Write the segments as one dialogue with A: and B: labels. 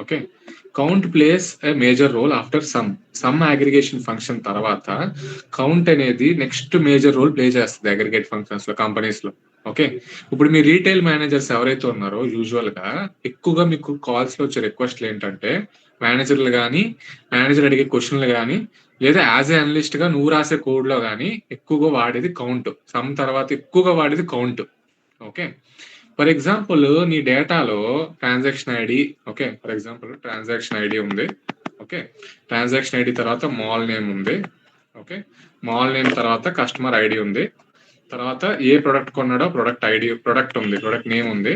A: Okay. Count place a major role after sum aggregation function తర్వాత count అనేది next major role play చేస్తుంది aggregate functions లో, companies లో. Okay. ఇప్పుడు మీ రీటైల్ మేనేజర్స్ ఎవరైతే ఉన్నారో యూజువల్ గా ఎక్కువగా మీకు కాల్స్ లో వచ్చే రిక్వెస్ట్లు ఏంటంటే మేనేజర్లు కానీ, మేనేజర్ అడిగే క్వశ్చన్లు కానీ, లేదా యాజ్ ఏ అనలిస్ట్ గా నువ్వు రాసే కోడ్ లో కానీ ఎక్కువగా వాడేది కౌంట్. సమ్ తర్వాత ఎక్కువగా వాడేది కౌంట్. ఓకే. ఫర్ ఎగ్జాంపుల్ నీ డేటాలో transaction ID, okay, for example transaction ID ఉంది. ఓకే. ట్రాన్సాక్షన్ ఐడి తర్వాత మాల్ నేమ్ ఉంది. ఓకే. మాల్ నేమ్ తర్వాత కస్టమర్ ఐడి ఉంది. తర్వాత ఏ ప్రొడక్ట్ కొన్నాడో ప్రొడక్ట్ ఐడి, ప్రొడక్ట్ ఉంది, ప్రొడక్ట్ నేమ్ ఉంది.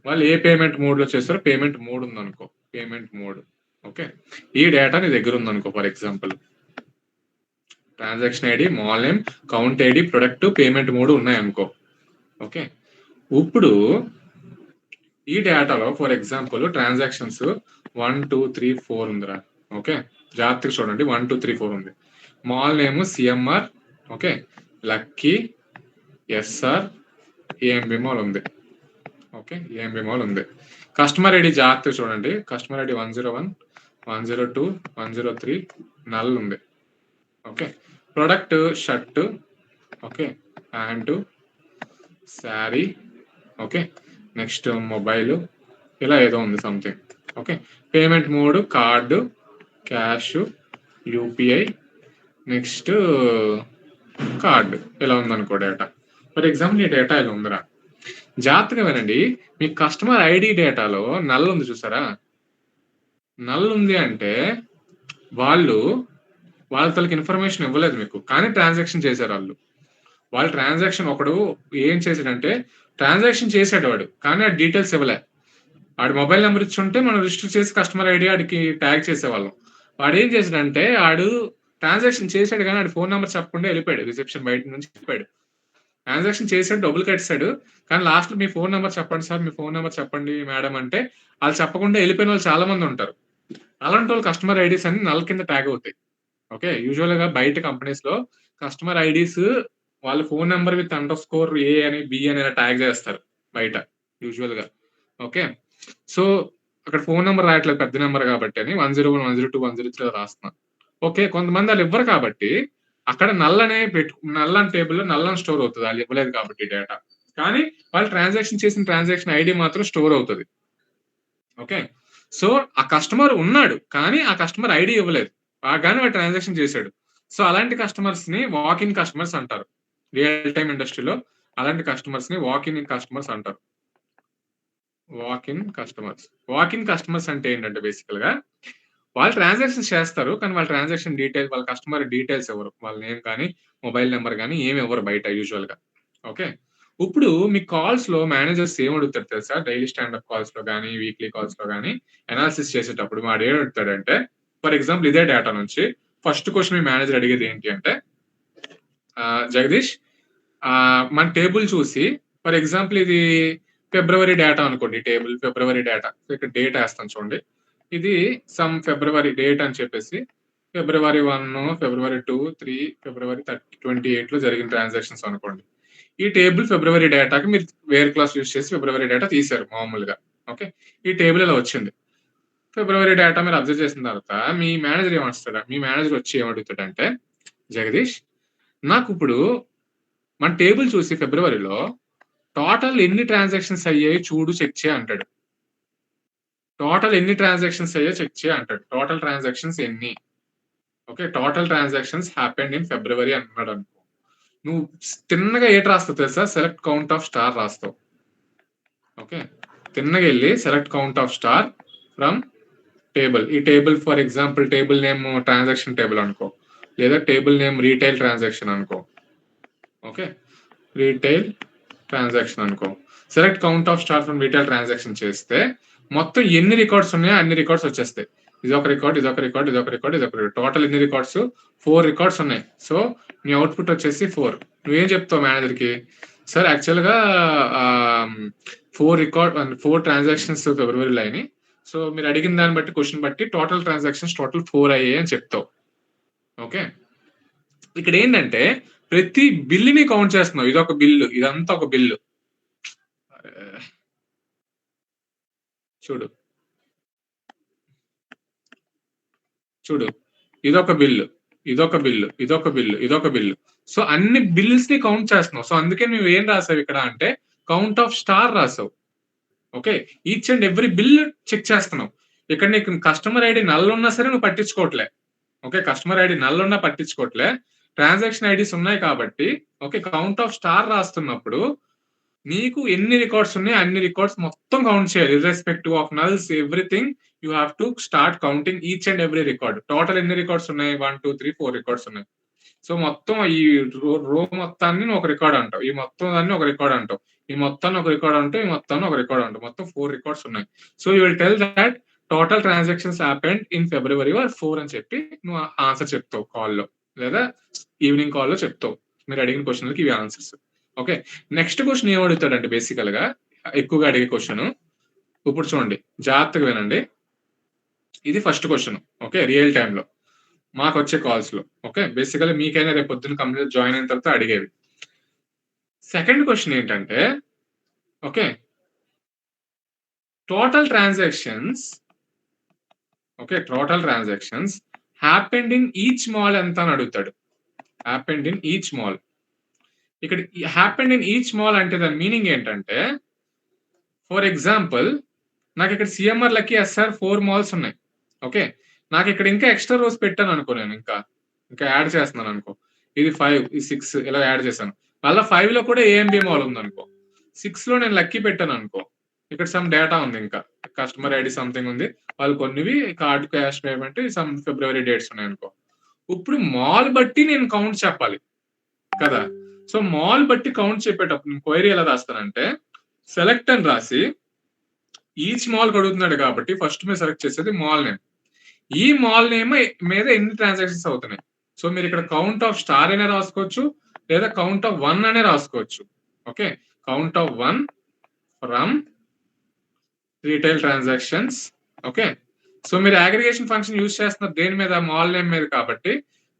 A: వాళ్ళు ఏ పేమెంట్ మోడ్ లో చేస్తారో పేమెంట్ మోడ్ ఉంది అనుకో, పేమెంట్ మోడ్. ఓకే. ఈ డేటా నీ దగ్గర ఉంది అనుకో. For example transaction ID, mall name, count ID, product, payment mode ఉన్నాయి అనుకో. ఓకే. ఇప్పుడు ఈ డేటాలో ఫర్ ఎగ్జాంపుల్ ట్రాన్సాక్షన్స్ 1 2 3 4 ఉందిరా. ఓకే. జాగ్రత్తగా చూడండి, 1 2 3 4 ఉంది. Mall name CMR, okay, lucky, SR, AMB mall ఉంది. ఓకే. ఏఎంబి మాల్ ఉంది. కస్టమర్ ఐడి జాగ్రత్తగా చూడండి, కస్టమర్ ఐడి 101, 102, 103, నల్ ఉంది. Okay. Product shirt, okay, pant, sari, okay, next mobile, ఇలా ఏదో ఉంది something. Okay. Payment mode card, cash, UPI, next card, ఇలా ఉందనుకో డేటా. ఫర్ ఎగ్జాంపుల్ ఈ డేటా ఇలా ఉందిరా. జాగ్రత్తగా వినండి, మీ కస్టమర్ ఐడి డేటాలో నల్ ఉంది చూసారా. నల్ ఉంది అంటే వాళ్ళకి ఇన్ఫర్మేషన్ ఇవ్వలేదు మీకు, కానీ ట్రాన్సాక్షన్ చేశారు వాళ్ళు ట్రాన్సాక్షన్ ఒకడు ఏం చేశాడంటే ట్రాన్సాక్షన్ చేశాడు వాడు, కానీ ఆ డీటెయిల్స్ ఇవ్వలే. వాడి మొబైల్ నెంబర్ ఇచ్చి ఉంటే మనం రిజిస్టర్ చేసి కస్టమర్ ఐడి ఆడికి ట్యాగ్ చేసేవాళ్ళం. వాడు ఏం చేశాడంటే ఆడు ట్రాన్సాక్షన్ చేశాడు కానీ ఆడి ఫోన్ నెంబర్ చెప్పకుండా వెళ్ళిపోయాడు, రిసెప్షన్ బయట నుంచి వెళ్ళిపోయాడు. ట్రాన్సాక్షన్ చేశాడు, డబ్బులు కట్టాడు, కానీ లాస్ట్ మీ ఫోన్ నెంబర్ చెప్పండి సార్, మీ ఫోన్ నెంబర్ చెప్పండి మేడం అంటే వాళ్ళు చెప్పకుండా వెళ్ళిపోయిన వాళ్ళు చాలా మంది ఉంటారు. అలాంటి వాళ్ళు కస్టమర్ ఐడీస్ అన్ని నల్ కింద ట్యాగ్ అవుతాయి. ఓకే. యూజువల్ గా బయట కంపెనీస్ లో కస్టమర్ ఐడీస్ వాళ్ళ ఫోన్ నెంబర్ విత్ అండర్స్కోర్ ఏ అని బి అని ట్యాగ్ చేస్తారు బయట యూజువల్ గా. ఓకే. సో అక్కడ ఫోన్ నెంబర్ రాయట్లేదు, పెద్ద నెంబర్ కాబట్టి అని 101, 102, 103 రాస్తున్నా. ఓకే. కొంతమంది వాళ్ళు ఇవ్వరు కాబట్టి అక్కడ నల్ అనే నల్ అని టేబుల్ లో నల్ అని స్టోర్ అవుతుంది, వాళ్ళు ఇవ్వలేదు కాబట్టి డేటా. కానీ వాళ్ళు ట్రాన్సాక్షన్ చేసిన ట్రాన్సాక్షన్ ఐడి మాత్రం స్టోర్ అవుతుంది. ఓకే. సో ఆ కస్టమర్ ఉన్నాడు కానీ ఆ కస్టమర్ ఐడి ఇవ్వలేదు, కానీ వాడు ట్రాన్సాక్షన్ చేశాడు. సో అలాంటి కస్టమర్స్ ని వాక్ ఇన్ కస్టమర్స్ అంటారు. రియల్ టైమ్ ఇండస్ట్రీలో అలాంటి కస్టమర్స్ ని వాక్ ఇన్ కస్టమర్స్ అంటారు. వాక్ ఇన్ కస్టమర్స్ అంటే ఏంటంటే బేసికల్ గా వాళ్ళు ట్రాన్సాక్షన్ చేస్తారు, కానీ వాళ్ళ ట్రాన్సాక్షన్ డీటెయిల్స్, వాళ్ళ కస్టమర్ డీటెయిల్స్ ఎవరు, వాళ్ళ నేమ్ కానీ మొబైల్ నెంబర్ కానీ ఏమి ఎవరు బయట యూజువల్ గా. ఓకే. ఇప్పుడు మీ కాల్స్ లో మేనేజర్స్ ఏం అడుగుతారు తెలుసా, డైలీ స్టాండప్ కాల్స్ లో కానీ వీక్లీ కాల్స్ లో కానీ అనాలిసిస్ చేసేటప్పుడు వాడు ఏం అడుగుతాడంటే, ఫర్ ఎగ్జాంపుల్ ఇదే డేటా నుంచి ఫస్ట్ క్వశ్చన్ మీ మేనేజర్ అడిగేది ఏంటి అంటే, జగదీష్ మన టేబుల్ చూసి, ఫర్ ఎగ్జాంపుల్ ఇది ఫిబ్రవరి డేటా అనుకోండి, టేబుల్ ఫిబ్రవరి డేటా, ఇక్కడ డేట్ వేస్తాను చూడండి, ఇది సమ్ ఫిబ్రవరి డేట్ అని చెప్పేసి ఫిబ్రవరి 1, ఫిబ్రవరి 2, 3, ఫిబ్రవరి 28 లో జరిగిన ట్రాన్సాక్షన్స్ అనుకోండి. ఈ టేబుల్ ఫిబ్రవరి డేటాకి మీరు వేర్ క్లాస్ యూజ్ చేసి ఫిబ్రవరి డేటా తీశారు మామూలుగా. ఓకే. ఈ టేబుల్ ఇలా వచ్చింది. ఫిబ్రవరి డేటా మీరు అబ్జర్వ్ చేసిన తర్వాత మీ మేనేజర్ ఏమొస్తాడు, మీ మేనేజర్ వచ్చి ఏమడుగుతాడంటే, జగదీష్ నాకు ఇప్పుడు మన టేబుల్ చూసి ఫిబ్రవరిలో టోటల్ ఎన్ని ట్రాన్సాక్షన్స్ అయ్యాయి చూడు, చెక్ చేయ అంటాడు. టోటల్ ఎన్ని ట్రాన్సాక్షన్స్ అయ్యాయి చెక్ చేయ అంటాడు. టోటల్ ట్రాన్సాక్షన్స్ ఎన్ని, okay, total transactions happened in February అన్నాడు అనుకో. నువ్వు తిన్నగా ఏటి రాస్తావు తెలుసా, సెలెక్ట్ కౌంట్ ఆఫ్ స్టార్ రాస్తావు. ఓకే. తిన్నగా వెళ్ళి select count of star from table. ఈ table for example table name transaction table అనుకో, లేదా టేబుల్ నేమ్ రీటైల్ ట్రాన్సాక్షన్ అనుకో. ఓకే. రీటైల్ ట్రాన్సాక్షన్ అనుకో. Select count of star from retail transaction చేస్తే మొత్తం ఎన్ని రికార్డ్స్ ఉన్నాయో అన్ని రికార్డ్స్ వచ్చేస్తాయి. ఇదొక రికార్డ్, ఇదొక రికార్డ్, ఇదొక రికార్డ్, ఇదొక రికార్డ్, టోటల్ ఎన్ని రికార్డ్స్, 4 రికార్డ్స్ ఉన్నాయి. సో నీ అవుట్పుట్ వచ్చేసి 4. నువ్వేం చెప్తావు మేనేజర్ కి, సార్ యాక్చువల్ గా 4 ట్రాన్సాక్షన్స్ ఫిబ్రవరిలో అయినాయి, సో మీరు అడిగిన దాన్ని బట్టి క్వశ్చన్ బట్టి టోటల్ ట్రాన్సాక్షన్స్ టోటల్ 4 అయ్యాయి అని చెప్తావు. ఓకే. ఇక్కడ ఏంటంటే ప్రతి బిల్లుని కౌంట్ చేస్తున్నావు, ఇదొక బిల్లు, ఇదంతా ఒక బిల్లు. చూడు చూడు, ఇదొక బిల్లు, ఇదొక బిల్లు, ఇదొక బిల్లు, ఇదొక బిల్లు. సో అన్ని బిల్స్ ని కౌంట్ చేస్తున్నావు. సో అందుకే నువ్వు ఏం రాసావు ఇక్కడ అంటే కౌంట్ ఆఫ్ స్టార్ రాసావు. Okay, each and every bill check చేస్తున్నావు. ఇక్కడ నీకు కస్టమర్ ఐడి నల్ ఉన్నా సరే నువ్వు పట్టించుకోవట్లే. ఓకే, కస్టమర్ ఐడి నల్ ఉన్నా పట్టించుకోవట్లే, ట్రాన్సాక్షన్ ఐడీస్ ఉన్నాయి కాబట్టి ఓకే కౌంట్ ఆఫ్ స్టార్ రాస్తున్నప్పుడు నీకు ఎన్ని రికార్డ్స్ ఉన్నాయి అన్ని రికార్డ్స్ మొత్తం కౌంట్ చేయాలి. Irrespective of నల్స్ everything you have to start counting each and every record. Total ఎన్ని రికార్డ్స్ ఉన్నాయి? 1 2 3 4 రికార్డ్స్ ఉన్నాయి. సో మొత్తం ఈ రో మొత్తాన్ని నువ్వు ఒక రికార్డ్ అంటావు, ఈ మొత్తం దాన్ని ఒక రికార్డ్ అంటావు, ఈ మొత్తాన్ని ఒక రికార్డ్ అంటావు, ఈ మొత్తాన్ని ఒక రికార్డ్ అంటావు. మొత్తం 4 రికార్డ్స్ ఉన్నాయి. So you will tell that total transactions happened in ఫిబ్రవరి 4 అని చెప్పి నువ్వు ఆన్సర్ చెప్తావు కాల్లో, లేదా ఈవినింగ్ కాల్లో చెప్తావు. మీరు అడిగిన క్వశ్చన్లకి ఇవి ఆన్సర్స్. ఓకే, నెక్స్ట్ క్వశ్చన్ ఏం అడుగుతాడంటే బేసికల్ గా ఎక్కువగా అడిగే క్వశ్చన్, ఇప్పుడు చూడండి జాగ్రత్తగా వినండి. ఇది first question. Okay, real time లో మాకు వచ్చే కాల్స్ లో. ఓకే, బేసికల్ మీకైనా రేపు పొద్దున్న కంపెనీ జాయిన్ అయిన తర్వాత అడిగేవి. సెకండ్ క్వశ్చన్ ఏంటంటే okay total transactions, okay total transactions happened in each mall ఎంత అని అడుగుతాడు. Happened in each mall. ఇక్కడ హ్యాపెండ్ ఇన్ ఈచ్ మాల్ అంటే దాని మీనింగ్ ఏంటంటే ఫర్ ఎగ్జాంపుల్ నాకు ఇక్కడ సిఎంఆర్ లకి ఎస్ఆర్ 4 మాల్స్ ఉన్నాయి. ఓకే, నాకు ఇక్కడ ఇంకా ఎక్స్ట్రా రోస్ పెట్టాను అనుకో, నేను ఇంకా యాడ్ చేస్తున్నాను అనుకో, ఇది 5 ఇది 6 ఇలా యాడ్ చేశాను. మళ్ళీ 5 లో కూడా ఏఎంబి మాల్ ఉంది అనుకో, 6 లో నేను లక్కీ పెట్టాను అనుకో, ఇక్కడ సమ్ డేటా ఉంది, ఇంకా కస్టమర్ ఐడి సంథింగ్ ఉంది, వాళ్ళు కొన్నివి కార్డ్ క్యాష్ పేమెంట్ సమ్ ఫిబ్రవరి డేట్స్ ఉన్నాయి అనుకో. ఇప్పుడు మాల్ బట్టి నేను కౌంట్ చెప్పాలి కదా. సో మాల్ బట్టి కౌంట్ చెప్పేటప్పుడు నేను క్వైరీ ఎలా రాస్తానంటే సెలెక్ట్ అని రాసి ఈచ్ మాల్ అడుగుతున్నాడు కాబట్టి ఫస్ట్ మీరు సెలెక్ట్ చేసేది మాల్ నేమ్. ఈ మాల్ నేమ్ మీద ఎన్ని ట్రాన్సాక్షన్స్ అవుతున్నాయి. సో మీరు ఇక్కడ కౌంట్ ఆఫ్ స్టార్ అనే రాసుకోవచ్చు, లేదా కౌంట్ ఆఫ్ 1 అనే రాసుకోవచ్చు. Okay, count of 1 from retail transactions. Okay, so మీరు అగ్రిగేషన్ ఫంక్షన్ యూజ్ చేస్తున్నారు దేని మీద? మాల్ నేమ్ మీద కాబట్టి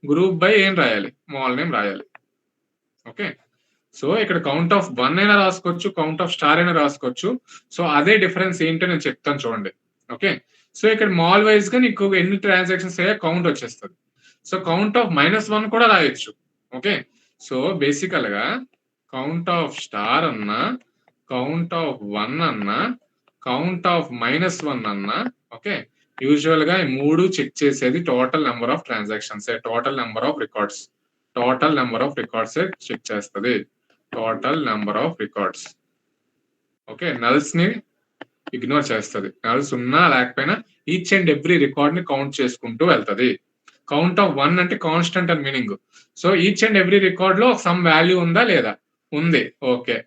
A: గ్రూప్ బై ఏం రాయాలి? మాల్ నేమ్ రాయాలి. ఓకే, సో ఇక్కడ కౌంట్ ఆఫ్ 1 అయినా రాసుకోవచ్చు, కౌంట్ ఆఫ్ స్టార్ అయినా రాసుకోవచ్చు. సో అదే డిఫరెన్స్ ఏంటో నేను చెప్తాను చూడండి. ఓకే, సో ఇక్కడ మాల్ వైజ్ గా నీకు ఎన్ని ట్రాన్సాక్షన్స్ అయ్యా కౌంట్ వచ్చేస్తుంది. సో కౌంట్ ఆఫ్ -1 కూడా రాయొచ్చు. ఓకే, సో బేసికల్ గా కౌంట్ ఆఫ్ స్టార్ అన్నా, కౌంట్ ఆఫ్ 1 అన్నా, కౌంట్ ఆఫ్ -1 అన్నా, ఓకే యూజువల్ గా ఈ 3 చెక్ చేసేది total number of transactions, total number of records, total number of records check చేస్తుంది. Total number of records. Okay, nulls ని ఇగ్నోర్ చేస్తుంది. నల్స్ ఉన్నా లేకపోయినా ఈచ్ అండ్ ఎవ్రీ రికార్డ్ ని కౌంట్ చేసుకుంటూ వెళ్తుంది. కౌంట్ ఆఫ్ 1 అంటే కాన్స్టెంట్ అని meaning. So each and every record లో సమ్ వాల్యూ ఉందా లేదా? ఉంది. ఓకే,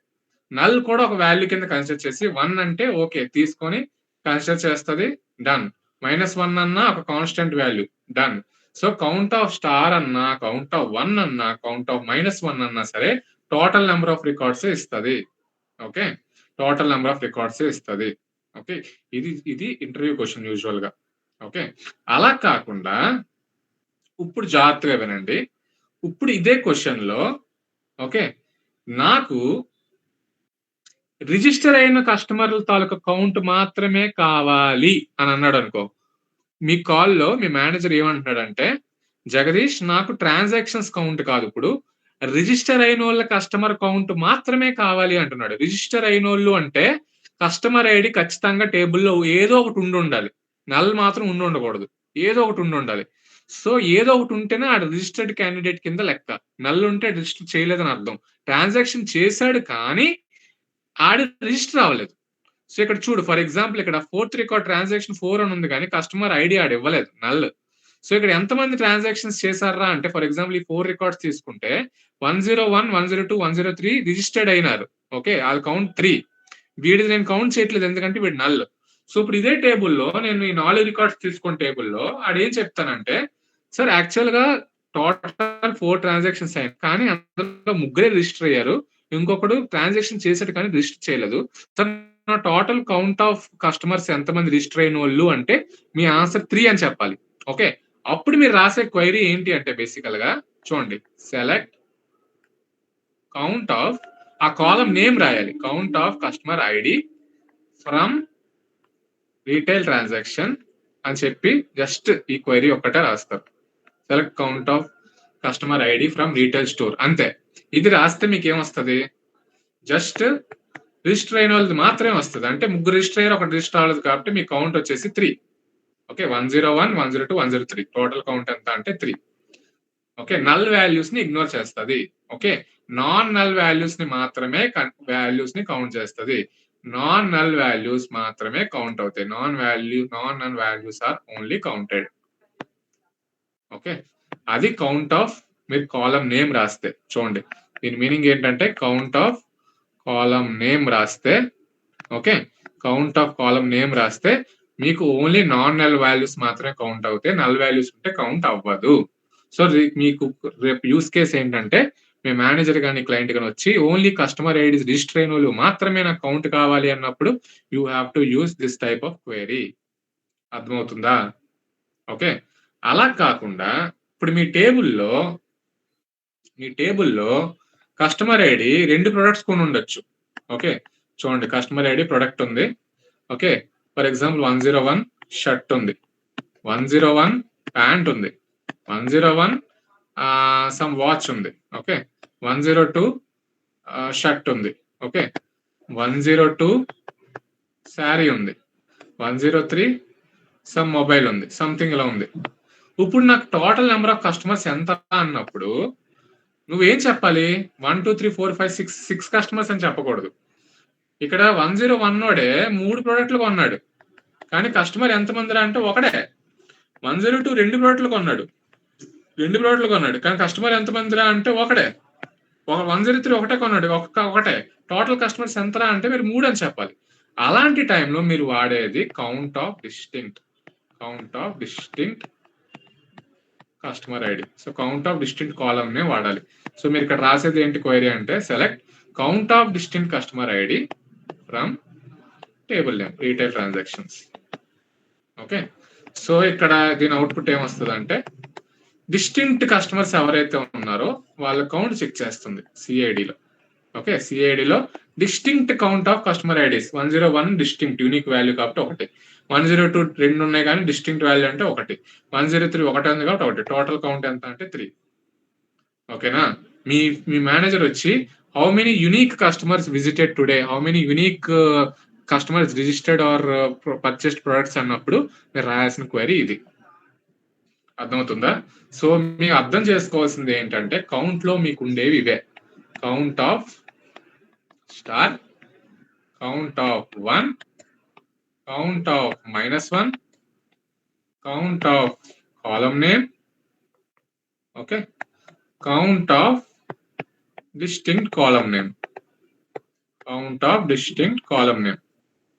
A: నల్ కూడా ఒక వాల్యూ కింద కన్సిడర్ చేసి 1 అంటే ఓకే తీసుకొని కన్సిడర్ చేస్తుంది. డన్. -1 అన్నా ఒక constant value. Done. So count of star అన్నా, కౌంట్ ఆఫ్ 1 అన్నా, కౌంట్ ఆఫ్ -1 అన్నా సరే టోటల్ నెంబర్ ఆఫ్ రికార్డ్స్ ఇస్తుంది. Okay, total number of records ఇస్తుంది. ఓకే, ఇది ఇంటర్వ్యూ క్వశ్చన్ యూజువల్ గా. ఓకే, అలా కాకుండా ఇప్పుడు జాగ్రత్తగా వినండి. ఇప్పుడు ఇదే క్వశ్చన్ లో ఓకే నాకు రిజిస్టర్ అయిన కస్టమర్ల తాలూకా కౌంట్ మాత్రమే కావాలి అని అన్నాడు అనుకో, మీ కాల్లో మీ మేనేజర్ ఏమంటున్నాడంటే జగదీష్ నాకు ట్రాన్సాక్షన్స్ కౌంట్ కాదు, ఇప్పుడు రిజిస్టర్ అయిన వాళ్ళ కస్టమర్ కౌంట్ మాత్రమే కావాలి అంటున్నాడు. రిజిస్టర్ అయిన వాళ్ళు అంటే కస్టమర్ ఐడి ఖచ్చితంగా టేబుల్లో ఏదో ఒకటి ఉండాలి, నల్ మాత్రం ఉండకూడదు, ఏదో ఒకటి ఉండాలి. సో ఏదో ఒకటి ఉంటేనే ఆ రిజిస్టర్డ్ క్యాండిడేట్ కింద లెక్క. నల్ ఉంటే రిజిస్టర్ చేయలేదని అర్థం. ట్రాన్సాక్షన్ చేశాడు కానీ ఆడి రిజిస్టర్ అవ్వలేదు. సో ఇక్కడ చూడు ఫర్ ఎగ్జాంపుల్ ఇక్కడ 4th రికార్డ్ ట్రాన్సాక్షన్ 4 అని ఉంది కానీ కస్టమర్ ఐడి ఆడు ఇవ్వలేదు, నల్. సో ఇక్కడ ఎంతమంది ట్రాన్సాక్షన్స్ చేశారా అంటే ఫర్ ఎగ్జాంపుల్ ఈ 4 రికార్డ్స్ తీసుకుంటే 101, 102, 103 రిజిస్టర్డ్ అయినారు. ఓకే, అది కౌంట్ 3. వీడిది నేను కౌంట్ చేయట్లేదు ఎందుకంటే వీడు నల్. సో ఇప్పుడు ఇదే టేబుల్లో నేను ఈ 4 రికార్డ్స్ తీసుకున్న టేబుల్లో ఆడేం చెప్తానంటే సార్ యాక్చువల్ గా టోటల్ 4 ట్రాన్సాక్షన్స్ అయ్యాయి కానీ అందులో 3 రిజిస్టర్ అయ్యారు, ఇంకొకడు ట్రాన్సాక్షన్ చేసాడు కానీ రిజిస్టర్ చేయలేదు. Sir total count of customers ఎంతమంది రిజిస్టర్ అయిన వాళ్ళు అంటే మీ ఆన్సర్ 3 అని చెప్పాలి. ఓకే, అప్పుడు మీరు రాసే క్వైరీ ఏంటి అంటే బేసికల్ గా చూడండి సెలెక్ట్ కౌంట్ ఆఫ్, ఆ కాలం నేమ్ రాయాలి, count of customer ID from retail transaction అని చెప్పి జస్ట్ ఈ క్వైరీ ఒక్కటే రాస్తారు. Select count of customer ID from retail store అంతే. ఇది రాస్తే మీకు ఏమొస్తుంది? జస్ట్ రిజిస్టర్ అయిన వాళ్ళది మాత్రమే వస్తుంది. అంటే ముగ్గురు రిజిస్టర్ అయ్యారు, ఒకటి రిజిస్టర్ అవ్వలేదు కాబట్టి మీ కౌంట్ వచ్చేసి 3. ఓకే, 101, 102, 103 టోటల్ కౌంట్ ఎంత అంటే 3. ఓకే, నల్ వాల్యూస్ ని ఇగ్నోర్ చేస్తుంది. ఓకే, నాన్ నల్ వాల్యూస్ ని మాత్రమే వాల్యూస్ ని కౌంట్ చేస్తుంది. నాన్ నల్ వాల్యూస్ మాత్రమే కౌంట్ అవుతాయి. Non null values are only counted. Okay, అది కౌంట్ ఆఫ్ మీరు కాలం నేమ్ రాస్తే చూడండి. దీని మీనింగ్ ఏంటంటే కౌంట్ ఆఫ్ కాలం నేమ్ రాస్తే, okay, count of column name రాస్తే మీకు ఓన్లీ నాన్ నల్ వాల్యూస్ మాత్రమే కౌంట్ అవుతాయి. నల్ వాల్యూస్ ఉంటే కౌంట్ అవ్వదు. సో మీకు రేపు యూస్ కేస్ ఏంటంటే మీ మేనేజర్ కానీ క్లయింట్ కానీ వచ్చి ఓన్లీ కస్టమర్ ఐడీస్ రిజిస్టర్ అయిన వాళ్ళు మాత్రమే నాకు కౌంట్ కావాలి అన్నప్పుడు you have to use this type of query. అర్థమవుతుందా? ఓకే, అలా కాకుండా ఇప్పుడు మీ టేబుల్లో కస్టమర్ ఐడి 2 ప్రొడక్ట్స్ కొని ఉండొచ్చు. ఓకే, చూడండి, కస్టమర్ ఐడి ప్రొడక్ట్ ఉంది. ఓకే, ఫర్ ఎగ్జాంపుల్ 101 షర్ట్ ఉంది, 101 ప్యాంట్ ఉంది, 101 సమ్ వాచ్ ఉంది. ఓకే, 102 షర్ట్ ఉంది. ఓకే, 102 శారీ ఉంది, 103 సమ్ మొబైల్ ఉంది, సంథింగ్ ఇలా ఉంది. ఇప్పుడు నాకు టోటల్ నెంబర్ ఆఫ్ కస్టమర్స్ ఎంత అన్నప్పుడు నువ్వేం చెప్పాలి? 1 2 3 4 5 6 కస్టమర్స్ అని చెప్పకూడదు. ఇక్కడ 101 వాడే 3 ప్రోడక్ట్లు కొన్నాడు, కానీ కస్టమర్ ఎంతమంది అంటే ఒకడే. 102 2 ప్రోడక్ట్లు కొన్నాడు, కానీ కస్టమర్ ఎంతమంది అంటే ఒకడే. 103 ఒకటే కొన్నాడు, ఒకటే. టోటల్ కస్టమర్స్ ఎంత అంటే మీరు 3 అని చెప్పాలి. అలాంటి టైంలో మీరు వాడేది count of distinct customer ID. So count of distinct column నే వాడాలి. సో మీరు ఇక్కడ రాసేది ఏంటి క్వైరీ అంటే select count of distinct customer ID from table name retail transactions. Okay, so ఇక్కడ దీని అవుట్పుట్ ఏమొస్తుంది అంటే డిస్టింక్ట్ కస్టమర్స్ ఎవరైతే ఉన్నారో వాళ్ళ కౌంట్ చెక్ చేస్తుంది సిఐడిలో. ఓకే, సిఐడిలో distinct count of customer IDs 101 distinct unique value కాబట్టి 1, 102 2 ఉన్నాయి కానీ డిస్టింక్ట్ వాల్యూ అంటే 1, 103 ఒకటే ఉంది కాబట్టి 1. టోటల్ కౌంట్ ఎంత అంటే 3. ఓకేనా? మీ మేనేజర్ వచ్చి how many unique customers visited today, how many unique customers registered are purchased products అన్నప్పుడు మీరు రాయాల్సిన క్వైరీ ఇది. అర్థమవుతుందా? సో మీకు అర్థం చేసుకోవాల్సింది ఏంటంటే కౌంట్ లో మీకు ఉండేవి ఇవే: count of star, count of 1, count of -1, count of column name, okay, count of distinct column name,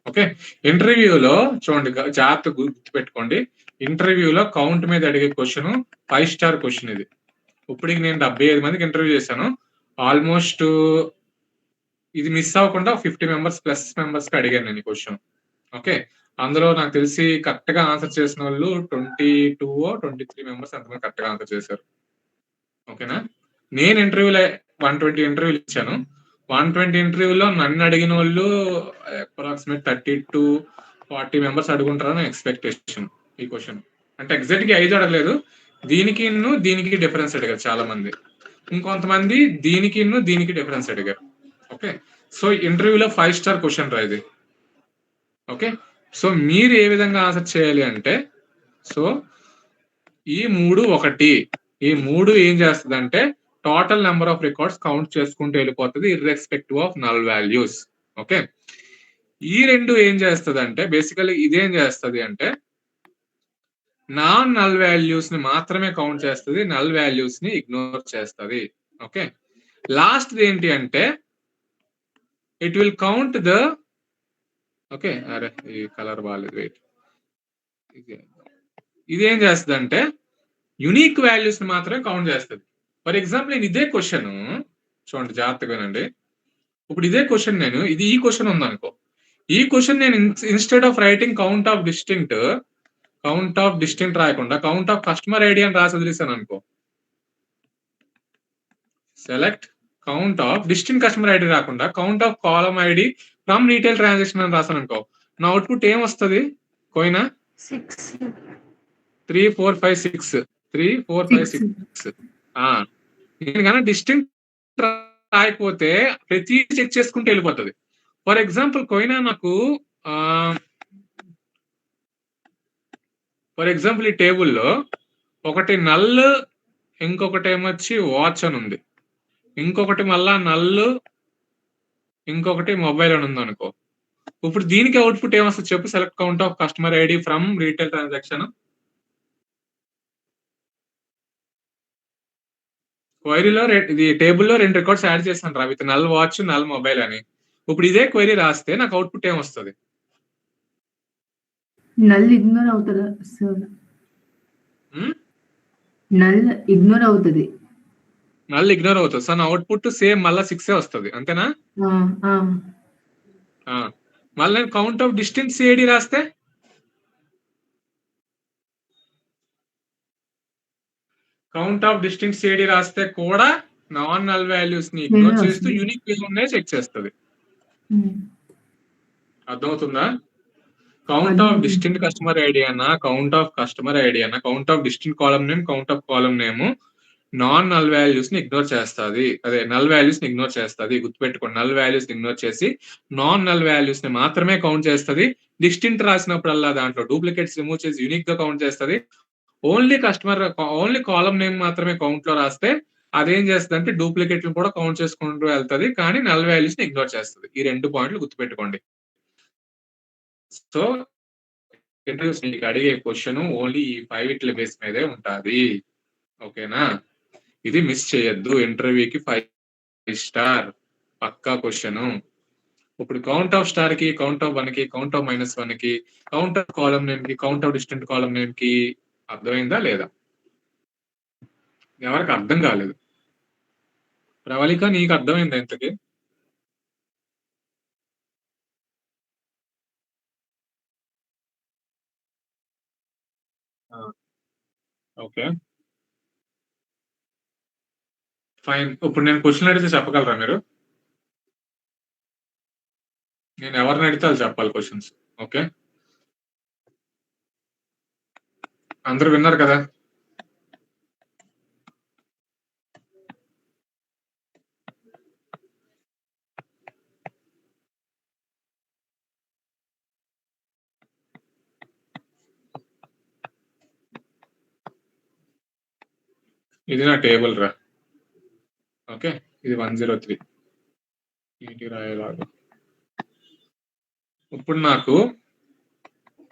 A: okay. ఇంటర్వ్యూలో చూడండి, జాగ్రత్తగా గుర్తుపెట్టుకోండి, ఇంటర్వ్యూలో కౌంట్ మీద అడిగే క్వశ్చన్ 5 స్టార్ క్వశ్చన్ ఇది. ఇప్పటికి నేను 75 మందికి ఇంటర్వ్యూ చేశాను. ఆల్మోస్ట్ ఇది మిస్ అవ్వకుండా 50 మెంబర్స్ ప్లస్ మెంబర్స్ కి అడిగాను నేను ఈ క్వశ్చన్. ఓకే, అందులో నాకు తెలిసి కరెక్ట్ గా ఆన్సర్ చేసిన వాళ్ళు 22-23 మెంబర్స్ అంతమంది కరెక్ట్ గా ఆన్సర్ చేశారు. ఓకేనా? నేను ఇంటర్వ్యూలో 120 ఇంటర్వ్యూలు ఇచ్చాను. 120 ఇంటర్వ్యూలో నన్ను అడిగిన వాళ్ళు అప్రాక్సిమేట్ 30-40 మెంబర్స్ అడుగుంటారని ఎక్స్పెక్టేషన్ ఈ క్వశ్చన్. అంటే ఎగ్జాక్ట్ గా 5 అడగలేదు, దీనికి డిఫరెన్స్ అడిగారు చాలా మంది, ఇంకొంతమంది దీనికి డిఫరెన్స్ అడిగారు. ఓకే, సో ఇంటర్వ్యూలో 5 స్టార్ క్వశ్చన్ రా ఇది. ఓకే, సో మీరు ఏ విధంగా ఆన్సర్ చేయాలి అంటే, సో ఈ 3 ఏం చేస్తుంది అంటే total number of records count చేసుకుంటూ వెళ్ళిపోతుంది irrespective of null values. Okay, ఈ 2 ఏం చేస్తుంది అంటే బేసికలీ ఇదేం చేస్తుంది అంటే నాన్ నల్ వాల్యూస్ ని మాత్రమే కౌంట్ చేస్తుంది, నల్ వాల్యూస్ ని ఇగ్నోర్ చేస్తుంది. ఓకే, లాస్ట్ ఏంటి అంటే it will count the, okay, అరే ఈ కలర్ బాగాలేదు, వెయిట్, ఇదేం చేస్తుంది అంటే యునిక్ వాల్యూస్ ని మాత్రమే కౌంట్ చేస్తుంది. ఫర్ ఎగ్జాంపుల్ నేను ఇదే క్వశ్చన్ చూడండి, జాగ్రత్తగా వినండి. ఇప్పుడు ఇదే క్వశ్చన్ ఈ క్వశ్చన్ ఉందనుకో, ఈ క్వశ్చన్ నేను instead of writing count of distinct రాయకుండా కౌంట్ ఆఫ్ కస్టమర్ ఐడి అని రాసి వదిలేసాను అనుకో, select count of distinct customer ID రాకుండా count of column ID from retail transaction అని రాసాను అనుకో, నా అవుట్పుట్ ఏం వస్తుంది? కోయినా 3 4 5 6 3 4 5 6 నేను కానీ డిస్టింక్ట్ రాయకపోతే ప్రతి చెక్ చేసుకుంటూ వెళ్ళిపోతుంది. ఫర్ ఎగ్జాంపుల్ కోయినా నాకు ఈ టేబుల్లో ఒకటి నల్, ఇంకొకటి ఏమొచ్చి వాచ్ అని ఉంది, ఇంకొకటి మళ్ళా నల్, ఇంకొకటి మొబైల్ అని ఉంది అనుకో. ఇప్పుడు దీనికి అవుట్పుట్ ఏమొస్తుంది చెప్పు? Select count of customer ID from retail transaction. క్వైరీలో ఇది టేబుల్లో 2 రికార్డ్స్ యాడ్ చేశాను రా, with null watch, null mobile అని. ఇప్పుడు ఇదే క్వైరీ రాస్తే నాకు అవుట్పుట్ ఏమొస్తుంది?
B: నల్ ఇగ్నోర్ అవుతుందా సార్? నల్ ఇగ్నోర్ అవుతుంది.
A: నల్ ఇగ్నోర్ అవుతుంది. సో నా అవుట్పుట్ సేమ్ మళ్ళీ 6 వస్తుంది, అంతేనా? మళ్ళీ నేను కౌంట్ ఆఫ్ డిస్టెన్స్ సిఐడి రాస్తే కూడా నాన్ నల్ వాల్యూస్ ని ఇగ్నోర్ చేస్తూ యూనిక్ వేలు ఉన్నాయో చెక్ చేస్తుంది. అర్థమవుతుందా? Count of distinct customer ID అన్న, కౌంట్ ఆఫ్ కస్టమర్ ఐడి అన్న, count of distinct column name, count of column name non null values ని ఇగ్నోర్ చేస్తుంది. అదే నల్ వాల్యూస్ ని ఇగ్నోర్ చేస్తుంది. గుర్తుపెట్టుకోండి, నల్ వాల్యూస్ ని ఇగ్నోర్ చేసి నాన్ నల్ వాల్యూస్ ని మాత్రమే కౌంట్ చేస్తుంది. డిస్టింక్ట్ రాసినప్పుడల్లా దాంట్లో డూప్లికేట్స్ రిమూవ్ చేసి యూనిక్ గా కౌంట్ చేస్తుంది. ఓన్లీ కాలమ్ నేమ్ మాత్రమే కౌంట్ లో రాస్తే అదేం చేస్తుంది అంటే డూప్లికేట్ కూడా కౌంట్ చేసుకుంటూ వెళ్తుంది, కానీ నల్ వాల్యూస్ ని ఇగ్నోర్ చేస్తుంది. ఈ 2 పాయింట్లు గుర్తుపెట్టుకోండి. సో ఇంటర్వ్యూస్ నీకు అడిగే క్వశ్చన్ ఓన్లీ ఈ 5 బేస్ మీదే ఉంటుంది. ఓకేనా? ఇది మిస్ చేయొద్దు. ఇంటర్వ్యూకి 5 స్టార్ పక్కా క్వశ్చన్. ఇప్పుడు కౌంట్ ఆఫ్ స్టార్ కి, కౌంట్ ఆఫ్ 1 కి, కౌంట్ ఆఫ్ -1 కి, కౌంట్ ఆఫ్ కాలమ్ నేమ్ కి, count of distant column name కి అర్థమైందా లేదా? ఎవరికి అర్థం కాలేదు? ప్రవళిక నీకు అర్థమైందా ఇంతకి? Okay fine. ఇప్పుడు నేను క్వశ్చన్ అడిగితే చెప్పగలరా మీరు? నేను ఎవరిని అడిగితే అది చెప్పాలి క్వశ్చన్స్. ఓకే, అందరూ విన్నారు కదా? ఇది నా టేబుల్ రా. ఓకే, ఇది 103 రాయలాగా. ఇప్పుడు నాకు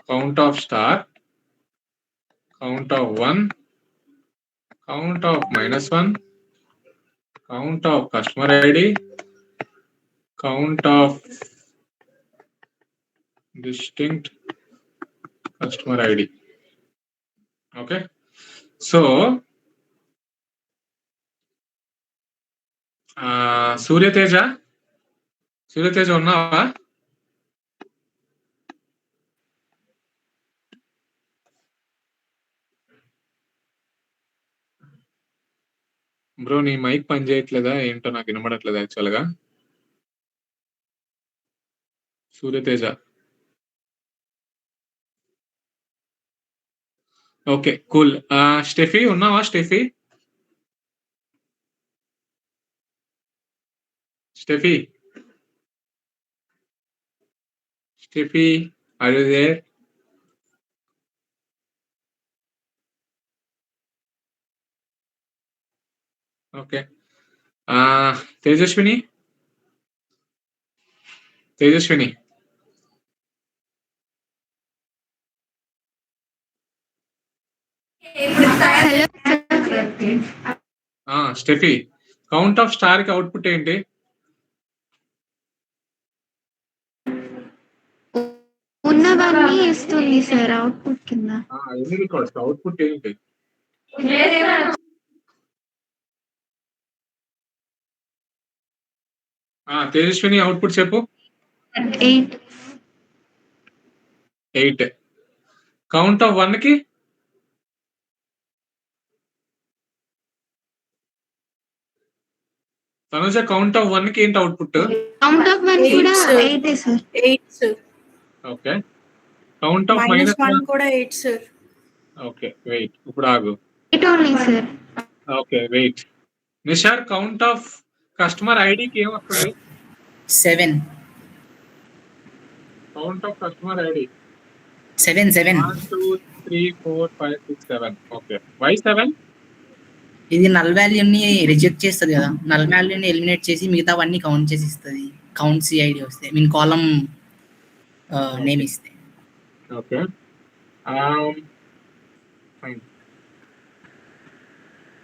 A: count of star, count of 1, count of -1, count of customer ID, count of distinct customer ID. Okay, so Surya Teja ఉన్నావా? బ్రో నీ మైక్ పని చేయట్లేదా ఏంటో నాకు వినబడట్లేదు యాక్చువల్ గా. సూర్యతేజ. Okay cool. స్టెఫీ ఉన్నావా? Steffi are you there? Okay. Tejaswini. Steffi, count of star కి అవుట్పుట్ ఏంటి?
C: ఉన్నవన్నీ ఇస్తుంది సార్ అవుట్పుట్ కింద.
A: ఎన్ని రికార్డ్స్ అవుట్పుట్ ఏంటి? తేజస్విని అవుట్పుట్ చెప్పు. 8. కౌంట్ ఆఫ్ 1 కి? తనుజ, కౌంట్ ఆఫ్ 1 కి ఏంటి అవుట్పుట్?
C: కౌంట్ ఆఫ్ 1 కూడా 8 sir. 8 sir.
A: Okay, count of
D: -1
A: -1.
D: కూడా 8 సార్.
A: Okay, wait. ఇప్పుడు ఆగు.
C: It only sir.
A: Okay, wait. Nishar, count of customer ఐడికి ఏం వస్తుంది?
E: 7.
A: Count of customer ID
E: 7.
A: 1 2 3 4 5 6 7. Okay, why 7?
E: ఇది నల్ వాల్యూని రిజెక్ట్ చేస్తుంది కదా, నల్ వాల్యూని ఎలిమినేట్ చేసి మిగతావన్నీ కౌంట్ చేసి ఇస్తుంది. కౌంట్ సిఐడి వస్తే మీన్ కాలం నేమ్ ఇస్తే.
A: Okay, fine.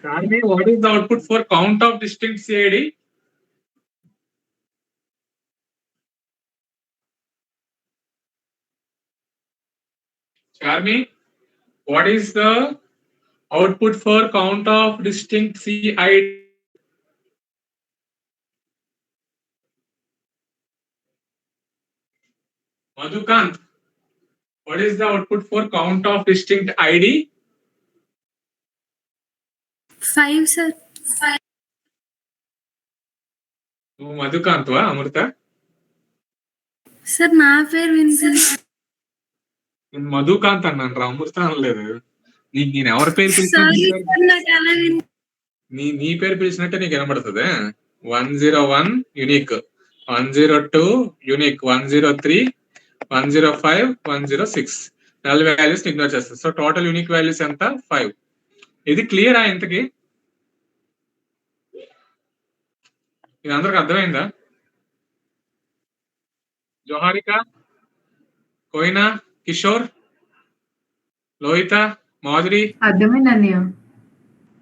A: Charmi, what is the output for count of distinct CID? Charmi, what is the output for count of distinct CID? Madhukant, what is the output for count of distinct ID?
D: 5 sir.
A: నువ్వు మధుకాంత్ వా అమృత?
D: Sir నా పేరు వినిపించింది.
A: నేను మధుకాంత్ అన్నాను రా, అమృత అనలేదు. నీకు నేను ఎవరి పేరు పిలిచినా నీ పేరు పిలిచినట్టే నీకు వినబడుతుంది. 101 యూనిక్, 102 యూనిక్, 103 105 106 4 వాల్యూస్ ఇగ్నోర్ చేస్తుంది. సో టోటల్ యూనిక్ వాల్యూస్ ఎంత? 5. ఇది క్లియరా? ఇంతకి ఇది అందరికి అర్థమైందా? జోహారిక, కోయినా, కిషోర్, లోహిత, మాధురి,
B: అర్థమైంది అన్నయ్య.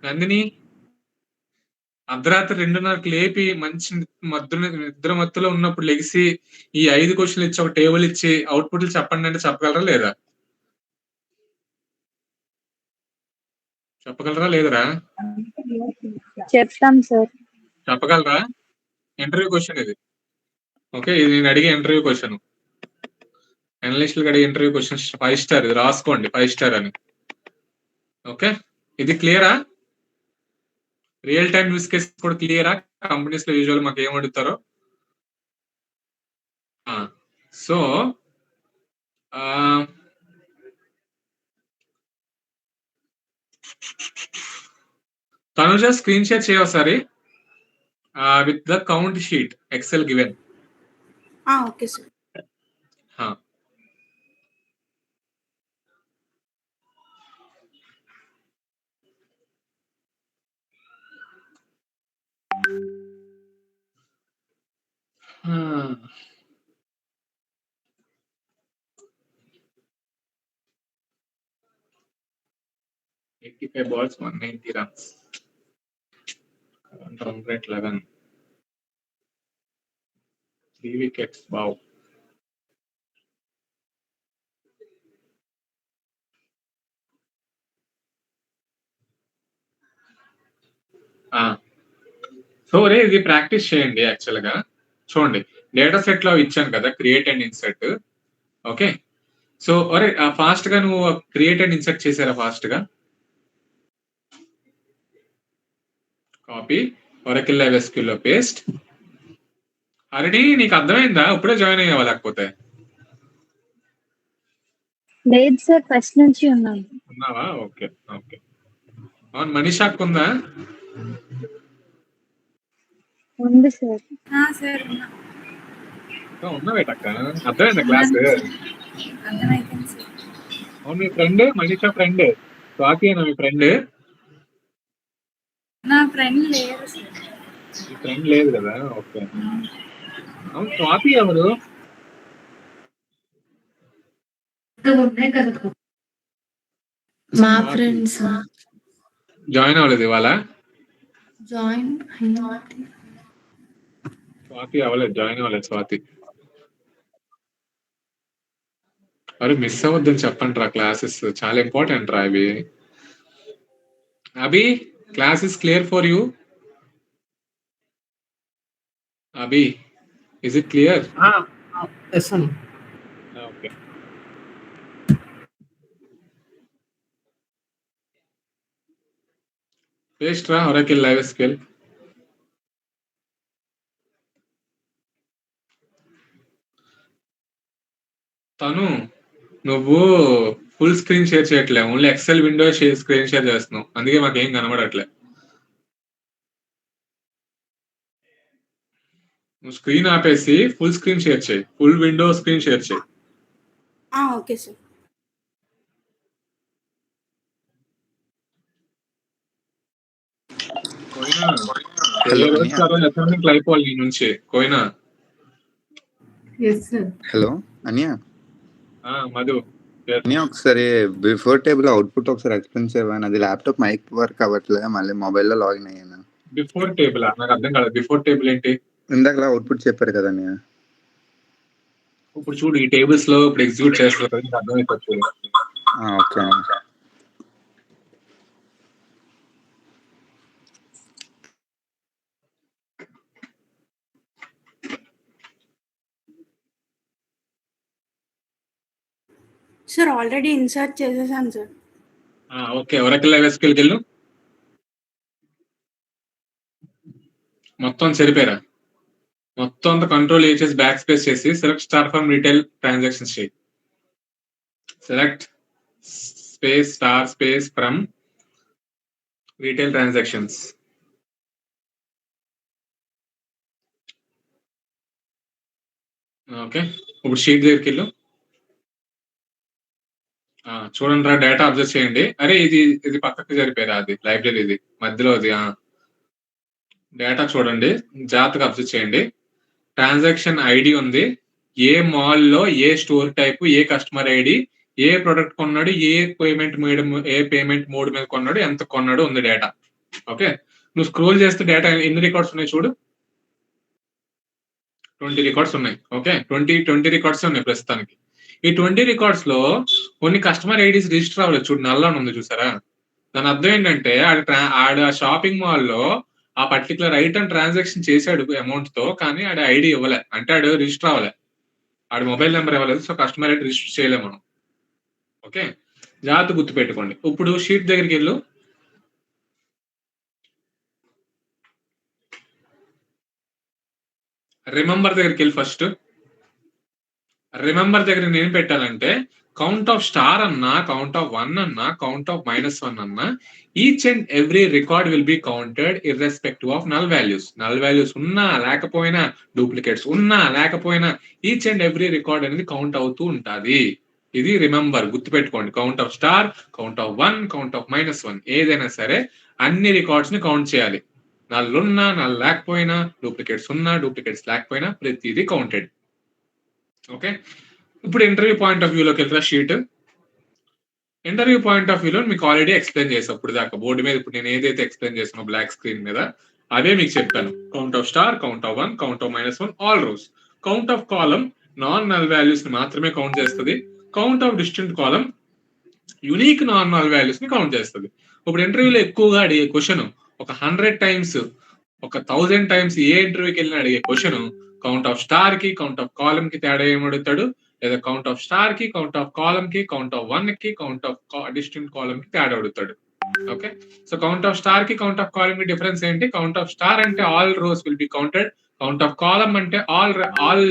A: నందిని, అర్ధరాత్రి 2:30కి లేపి మంచి నిద్ర మత్తులో ఉన్నప్పుడు లెగిసి ఈ 5 క్వశ్చన్లు ఇచ్చి ఒక టేబుల్ ఇచ్చి అవుట్పుట్లు చెప్పండి అంటే చెప్పగలరా లేదా? చెప్పగలరా లేదరా?
C: చెప్తాం సార్.
A: చెప్పగలరా? ఇంటర్వ్యూ క్వశ్చన్ ఇది. ఓకే, ఇది నేను అడిగే ఇంటర్వ్యూ క్వశ్చన్. అనలిస్టులకు అడిగే ఇంటర్వ్యూ క్వశ్చన్. 5 స్టార్, ఇది రాసుకోండి 5 స్టార్ అని. ఓకే, ఇది క్లియరా? రియల్ టైమ్ యూస్ కేస్ కూడా క్లియరా? కంపెనీస్ లో యూజువల్ మాకు ఏం అడుగుతారో. సో తనుజ స్క్రీన్ షేర్ చేయొకసారి with the count sheet excel given.
D: Okay sir.
A: $85 balls, 190 runs. Run rate 11. 3 wickets. Wow. So రే ఇది ప్రాక్టీస్ చేయండి. యాక్చువల్ గా చూడండి, డేటా సెట్ లో ఇచ్చాను కదా create and insert. Okay, so అరే ఫాస్ట్ గా నువ్వు క్రియేట్ అండ్ ఇన్సర్ట్ చేసారా? ఫాస్ట్ గా కాపీ ఒరాకిల్ లైవ్ ఎస్క్యూఎల్ లో పేస్ట్. హరిణి, నీకు అర్థమైందా? ఇప్పుడే జాయిన్ అయ్యావా లేకపోతే?
C: లేదు సార్, ఫస్ట్ నుంచి
A: ఉన్నావా? Okay okay. అవును, మనీషాకు ఉందా?
C: ఉంది సార్.
A: ఉన్నావేటక్క, అర్థమైందా క్లాస్? అవును, మీ ఫ్రెండ్ మనీషా ఫ్రెండ్ స్వాతి అయినా మీ ఫ్రెండ్?
D: నా ఫ్రెండ్ లేదు సార్.
A: మీ ఫ్రెండ్ లేదు కదా? ఓకే. అవును, స్వాతి ఎవరు?
F: మా ఫ్రెండ్స్.
A: జాయిన్ అవ్వలేదు ఇవాళ?
F: జాయిన్
A: స్వాతి అవ్వలేదు, జాయిన్ అవ్వలేదు స్వాతి. అరే మిస్ అవ్వద్దని చెప్పండి రా, క్లాసెస్ చాలా ఇంపార్టెంట్ రా ఇవి. Abhi, class is clear for you? Abhi, is it clear? Okay. Paste రా ఒరాకిల్ లైవ్ ఎస్క్యూఎల్. తను నువ్వు ఫుల్ స్క్రీన్ షేర్ చేయట్లే, only excel window screen share చేస్తున్నావు, అందుకే మాకేం కనబడట్లే. నువ్వు స్క్రీన్ ఆపేసి ఫుల్ స్క్రీన్ షేర్ చేయి, ఫుల్ విండో స్క్రీన్ షేర్ చేయి.
D: Okay sir.
A: అయిపోవాలి నీ నుంచి కోయినా.
B: Yes sir.
G: హలో అనియా.
A: మధు
G: అనియా ఒకసారి బిఫోర్ టేబుల్ అవుట్పుట్ ఒకసారి ఎక్స్ప్లెయిన్ చేయమని. అది ల్యాప్టాప్ మైక్ వర్క్ అవ్వట్లేదు, మళ్ళీ మొబైల్లో లాగిన్ అయ్యాను.
A: బిఫోర్ టేబుల్ నాకు అర్థం కాదు. బిఫోర్ టేబుల్ ఏంటి?
G: ఇందాక అవుట్పుట్ చెప్పారు కదా అనియా.
A: ఇప్పుడు చూడు ఈ టేబుల్స్ లో ఇప్పుడు ఎగ్జిక్యూట్ చేస్తారు కదా, అర్థమైపోతుంది.
G: ఓకే.
D: సార్ ఆల్రెడీ ఇన్సర్ట్ చేసేసాను సార్.
A: ఓకే, ఒరాకిల్ SQLకి వెళ్ళు. మొత్తం సరిపోయారా? మొత్తం అంతా కంట్రోల్ చేసి బ్యాక్ స్పేస్ చేసి select star from retail transactions చేయి. Select space star space from retail transactions. Okay, ఇప్పుడు షీట్ దగ్గరికి వెళ్ళు. చూడండి రా, డేటా అబ్జర్వ్ చేయండి. అరే ఇది పక్కకి జరిపారా? అది లైబ్రరీ, ఇది మధ్యలో అది. డేటా చూడండి, జాగ్రత్తగా అబ్జర్వ్ చేయండి. ట్రాన్సాక్షన్ ఐడి ఉంది, ఏ మాల్లో ఏ స్టోర్ టైప్, ఏ కస్టమర్ ఐడి, ఏ ప్రొడక్ట్ కొన్నాడు, ఏ పేమెంట్ మోడ్ మీద కొన్నాడు, ఎంత కొన్నాడు ఉంది డేటా. ఓకే, నువ్వు స్క్రోల్ చేస్తే డేటా ఎన్ని రికార్డ్స్ ఉన్నాయి చూడు. 20 రికార్డ్స్ ఉన్నాయి. ఓకే, 20 రికార్డ్స్ ఉన్నాయి ప్రస్తుతానికి. ఈ 20 రికార్డ్స్ లో కొన్ని కస్టమర్ ఐడీస్ రిజిస్టర్ అవ్వలేదు చూడు, నల్లని ఉంది చూసారా. దాని అర్థం ఏంటంటే ఆడ షాపింగ్ మాల్లో ఆ పర్టికులర్ ఐటమ్ ట్రాన్సాక్షన్ చేశాడు అమౌంట్ తో, కానీ ఆడ ఐడి ఇవ్వలే, అంటే ఆడు రిజిస్టర్ అవ్వలే, ఆడు మొబైల్ నెంబర్ ఇవ్వలేదు. సో కస్టమర్ ఐడి రిజిస్టర్ చేయలేము మనం. ఓకే, జాగ్రత్త గుర్తు పెట్టుకోండి. ఇప్పుడు షీట్ దగ్గరికి వెళ్ళు. రిమెంబర్ దగ్గరికి వెళ్ళి ఫస్ట్. రిమెంబర్ దగ్గర నేను పెట్టాలంటే కౌంట్ ఆఫ్ స్టార్ అన్నా, కౌంట్ ఆఫ్ 1 అన్నా, కౌంట్ ఆఫ్ -1 అన్నా, each and every record will be counted irrespective of null values. Null values ఉన్నా లేకపోయినా, డూప్లికేట్స్ ఉన్నా లేకపోయినా, ఈచ్ అండ్ ఎవ్రీ రికార్డ్ అనేది కౌంట్ అవుతూ ఉంటుంది. ఇది రిమెంబర్, గుర్తుపెట్టుకోండి. Count of star, count of 1, count of -1, ఏదైనా సరే అన్ని రికార్డ్స్ ని కౌంట్ చేయాలి. నల్లున్నా నల్ లేకపోయినా, డూప్లికేట్స్ ఉన్నా డూప్లికేట్స్ లేకపోయినా, ప్రతిదీ కౌంటెడ్. ఓకే, ఇప్పుడు ఇంటర్వ్యూ పాయింట్ ఆఫ్ వ్యూలోకి వెళ్తా. షీట్ ఇంటర్వ్యూ పాయింట్ ఆఫ్ వ్యూలో మీకు ఆల్రెడీ ఎక్స్ప్లెయిన్ చేసాను అప్పుడు దాకా బోర్డు మీద. ఇప్పుడు నేను ఏదైతే ఎక్స్ప్లెయిన్ చేసానో బ్లాక్ స్క్రీన్ మీద, అదే మీకు చెప్పాను. Count of star, count of 1, count of -1, all rose. Count of column non null values ని మాత్రమే కౌంట్ చేస్తుంది. Count of distinct column unique non null values ని కౌంట్ చేస్తుంది. ఇప్పుడు ఇంటర్వ్యూలో ఎక్కువగా అడిగే క్వశ్చన్, ఒక 100 టైమ్స్, ఒక 1000 టైమ్స్ ఏ ఇంటర్వ్యూకి వెళ్ళినా అడిగే క్వశ్చన్, కౌంట్ ఆఫ్ స్టార్ కి కౌంట్ ఆఫ్ కాలమ్ కి తేడా ఏమడుగుతాడు, లేదా కౌంట్ ఆఫ్ స్టార్ కి, కౌంట్ ఆఫ్ కాలమ్ కి, కౌంట్ ఆఫ్ 1 కి, కౌంట్ ఆఫ్ డిస్టింక్ట్ కాలమ్ కి తేడా అడుగుతాడు. Okay, so count of star కి, కౌంట్ ఆఫ్ కాలమ్ కి డిఫరెన్స్ ఏంటి? కౌంట్ ఆఫ్ స్టార్ అంటే all rows will be counted, count of column అంటే all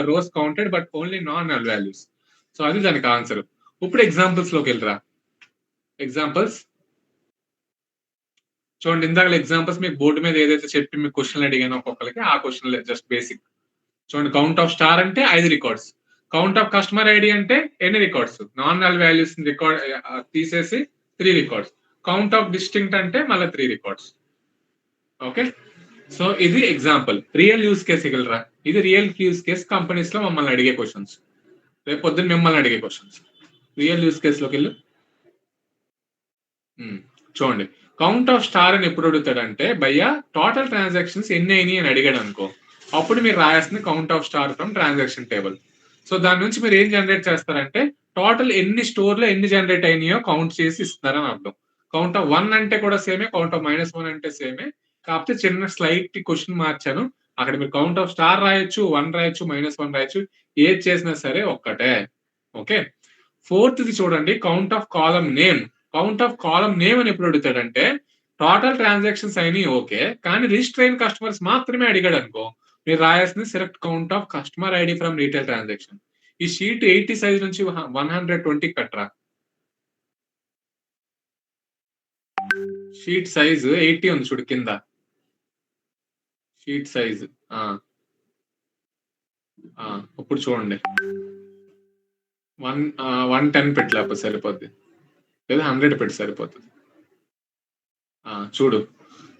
A: rows counted but only non null values. So అది దానికి ఆన్సర్. ఇప్పుడు ఎగ్జాంపుల్స్ లోకి వెళ్ళరా. ఎగ్జాంపుల్స్ చూడండి. ఇందాక ఎగ్జాంపుల్స్ మీకు బోర్డు మీద ఏదైతే చెప్పి మీకు క్వశ్చన్లు అడిగాను ఒక్కొక్కరికి, ఆ క్వశ్చన్ జస్ట్ బేసిక్ చూడండి. కౌంట్ ఆఫ్ స్టార్ అంటే 5 records, count of customer ID అంటే ఎన్ని records, non null values record తీసేసి 3 రికార్డ్స్, కౌంట్ ఆఫ్ డిస్టింక్ట్ అంటే మళ్ళీ 3 రికార్డ్స్. ఓకే, సో ఇది ఎగ్జాంపుల్. రియల్ యూస్ కేస్ వెళ్ళరా. ఇది రియల్ యూస్ కేస్, కంపెనీస్ లో మమ్మల్ని అడిగే క్వశ్చన్స్, రేపు పొద్దున్న మిమ్మల్ని అడిగే క్వశ్చన్స్. రియల్ యూస్ కేస్ లోకి వెళ్ళు. చూడండి, కౌంట్ ఆఫ్ స్టార్ అని ఎప్పుడు అడుగుతాడంటే, భయ్యా టోటల్ ట్రాన్సాక్షన్స్ ఎన్ని అయినాయి అని అడిగాడు అనుకో, అప్పుడు మీరు రాయాల్సింది count of star from transaction table. So దాని నుంచి మీరు ఏం జనరేట్ చేస్తారంటే, టోటల్ ఎన్ని స్టోర్ లో ఎన్ని జనరేట్ అయినాయో కౌంట్ చేసి ఇస్తున్నారని అర్థం. కౌంట్ ఆఫ్ 1 అంటే కూడా సేమే, కౌంట్ ఆఫ్ -1 అంటే సేమే, కాకపోతే చిన్న స్లైట్ క్వశ్చన్ మార్చాను. అక్కడ మీరు కౌంట్ ఆఫ్ స్టార్ రాయొచ్చు, 1 రాయొచ్చు, -1 రాయొచ్చు, ఏది చేసినా సరే ఒక్కటే. ఓకే, 4th చూడండి, count of column name. Count of column name అని ఎప్పుడు అడుగుతాడంటే, టోటల్ ట్రాన్సాక్షన్స్ అయినాయి ఓకే, కానీ రిజిస్టర్ అయిన కస్టమర్స్ మాత్రమే అడిగాడు అనుకో, మీరు రాయాల్సింది select count of customer ID from retail transaction. ఈ షీట్ 80 సైజ్ నుంచి 120 కట్టరా. షీట్ సైజ్ 80 ఉంది చూడు కింద. షీట్ సైజ్ ఇప్పుడు చూడండి 110 పెట్టి లేకపోతే సరిపోద్ది, లేదా 100 పెట్టి సరిపోతుంది. చూడు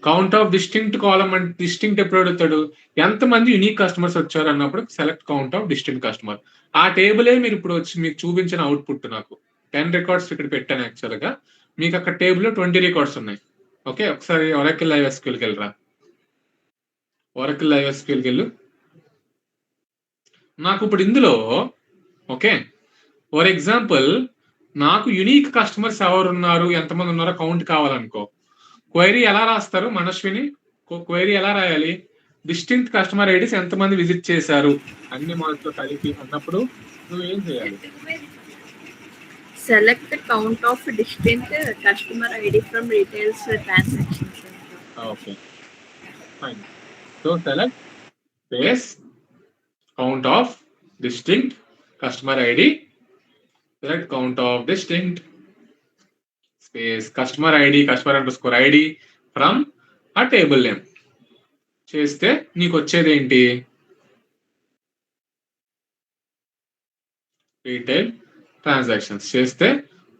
A: కౌంట్ ఆఫ్ డిస్టింక్ట్ కాలమ్ అంటే డిస్టింక్ట్ ఎప్పుడు అడుగుతాడు, ఎంతమంది యునిక్ కస్టమర్స్ వచ్చారు అన్నప్పుడు select count of distinct customer. ఆ టేబులే మీరు ఇప్పుడు వచ్చి మీకు చూపించిన అవుట్పుట్. నాకు 10 రికార్డ్స్ ఇక్కడ పెట్టాను యాక్చువల్గా. మీకు అక్కడ టేబుల్లో 20 రికార్డ్స్ ఉన్నాయి. ఓకే, ఒకసారి ఒరాకిల్ లైవ్ ఎస్క్యూఎల్కి వెళ్ళరా. ఒరాకిల్ లైవ్ ఎస్క్యూఎల్కి వెళ్ళు. నాకు ఇప్పుడు ఇందులో ఓకే ఫర్ ఎగ్జాంపుల్ నాకు యునిక్ కస్టమర్స్ ఎవరు ఉన్నారు, ఎంతమంది ఉన్నారో కౌంట్ కావాలనుకో. క్వైరీ ఎలా రాస్తారు మనస్విని? క్వైరీ ఎలా రాయాలి? డిస్టింక్ట్ కస్టమర్ ఐడీస్ ఎంతమంది విజిట్ చేశారు అన్ని మార్క్స్తో కలిపి అన్నప్పుడు నువ్వు ఏం చేయాలి?
H: Select the count of distinct customer ID from retail's transactions.
A: Okay, fine. So select space count of distinct customer ID. Select count of distinct space customer ID, customer underscore ID from a table name. చేస్తే నీకు వచ్చేది ఏంటి? Retail transactions. చేస్తే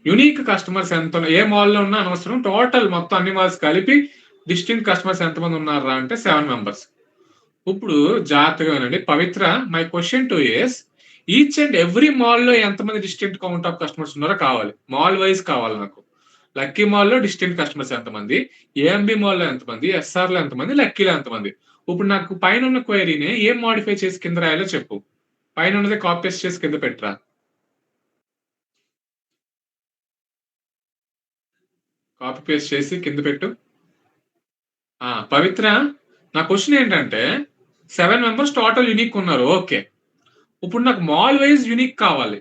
A: unique customers ఎంత ఏ మాల్లో ఉన్నా అనవసరం, total మొత్తం అన్ని మాల్స్ కలిపి డిస్టింక్ట్ కస్టమర్స్ ఎంతమంది ఉన్నారా అంటే 7 మెంబర్స్. ఇప్పుడు జాగ్రత్తగా వినండి. Pavitra, my question two is each and every మాల్లో ఎంతమంది డిస్టింక్ట్ కౌంట్ ఆఫ్ కస్టమర్స్ ఉన్నారో కావాలి. మాల్ వైజ్ కావాలి నాకు. లక్కీ మాల్లో డిస్టింక్ట్ కస్టమర్స్ ఎంతమంది, ఏఎంబి మాల్లో ఎంతమంది, ఎస్ఆర్ లో ఎంతమంది, లక్కీలో ఎంతమంది. ఇప్పుడు నాకు పైన ఉన్న క్వైరీని ఏం మోడిఫై చేసి కింద రాయాలో చెప్పు. పైన ఉన్నది కాపీ పేస్ట్ చేసి కింద పెట్టరా. కాపీ పేస్ట్ చేసి కింద పెట్టు. పవిత్ర, నా క్వశ్చన్ ఏంటంటే 7 మెంబర్స్ టోటల్ యునిక్ ఉన్నారు. ఓకే, ఇప్పుడు నాకు మాల్ వైజ్ యునిక్ కావాలి.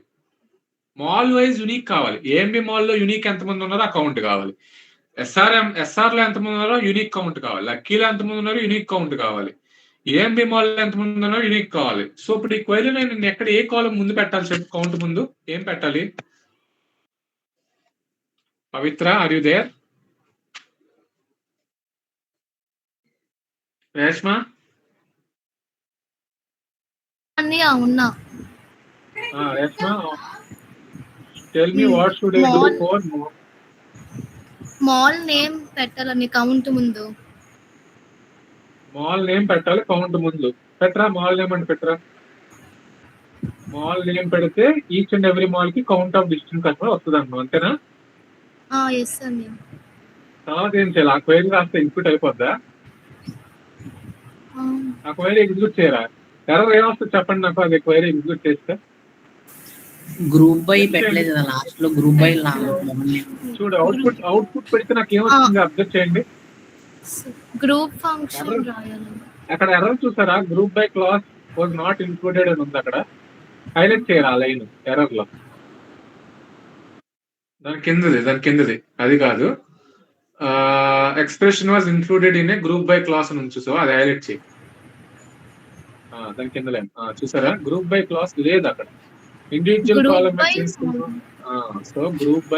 A: మాల్ వైజ్ యునిక్ కావాలి. ఏఎంబి మాల్లో యునిక్ ఎంతమంది ఉన్నారో ఆ కౌంట్ కావాలి. ఎస్ఆర్ లో ఎంతమంది ఉన్నారో యూనిక్ కౌంట్ కావాలి. లక్కీలో ఎంతమంది ఉన్నారో యూనిక్ కౌంట్ కావాలి. ఏఎంబి మాల్ లో ఎంతమంది ఉన్నారో యూనిక్ కావాలి. సో ఇప్పుడు ఈ క్వైరీలో నేను ఎక్కడ ఏ కాలం ముందు పెట్టాలి చెప్పు. కౌంట్ ముందు ఏం పెట్టాలి? Pavitra, are you there? Reshma,
F: ఉన్నా.
A: Reshma, tell me what should I do for
F: mall name పెట్టాలని కౌంట్ ముందు.
A: మాల్ నేమ్ పెట్టాలి కౌంట్ ముందు. పెట్టరా మాల్ నేమ్ అంటే పెట్టరా. మాల్ నేమ్ పెడితే ఈచ్ అండ్ ఎవ్రీ మాల్ కి కౌంట్ ఆఫ్ డిస్టింక్ట్ కస్టమర్ వస్తుంది అన్న, అంతేనా?
F: Yes sir.
A: తర్వాత ఏం చేయాలి? ఆ క్వైరీ రాస్తే ఇన్పుట్ అయిపోద్దా? ఆ క్వైరీ ఎగ్జిక్యూట్ చేయరా? ఎర్రర్ ఏమొస్తుంది చెప్పండి నాకు. అది క్వైరీ ఎగ్జిక్యూట్ చేస్తే
E: గ్రూప్ బై పెట్టలేదు కదా లాస్ట్ లో. గ్రూప్ బై
A: చూడు అవుట్పుట్ పెడితే నాకు ఏమొస్తుంది అబ్జర్వ్ చేయండి.
F: గ్రూప్ ఫంక్షన్ రాయాలి.
A: అక్కడ ఎర్రర్ చూసారా? Group by class was not included అని ఉంది. అక్కడ హైలైట్ చేయరా ఆ లైన్ ఎర్రర్ లో. దాని కిందది అది కాదు. Expression was included in a group by class అని చూసా, అది హైలైట్ చేయి. దాని కింద లైన్ చూసారా? గ్రూప్ బై క్లాస్ లేదు అక్కడ. ఇండివిజువల్ కాలమ్ చేసుకున్నాం. So group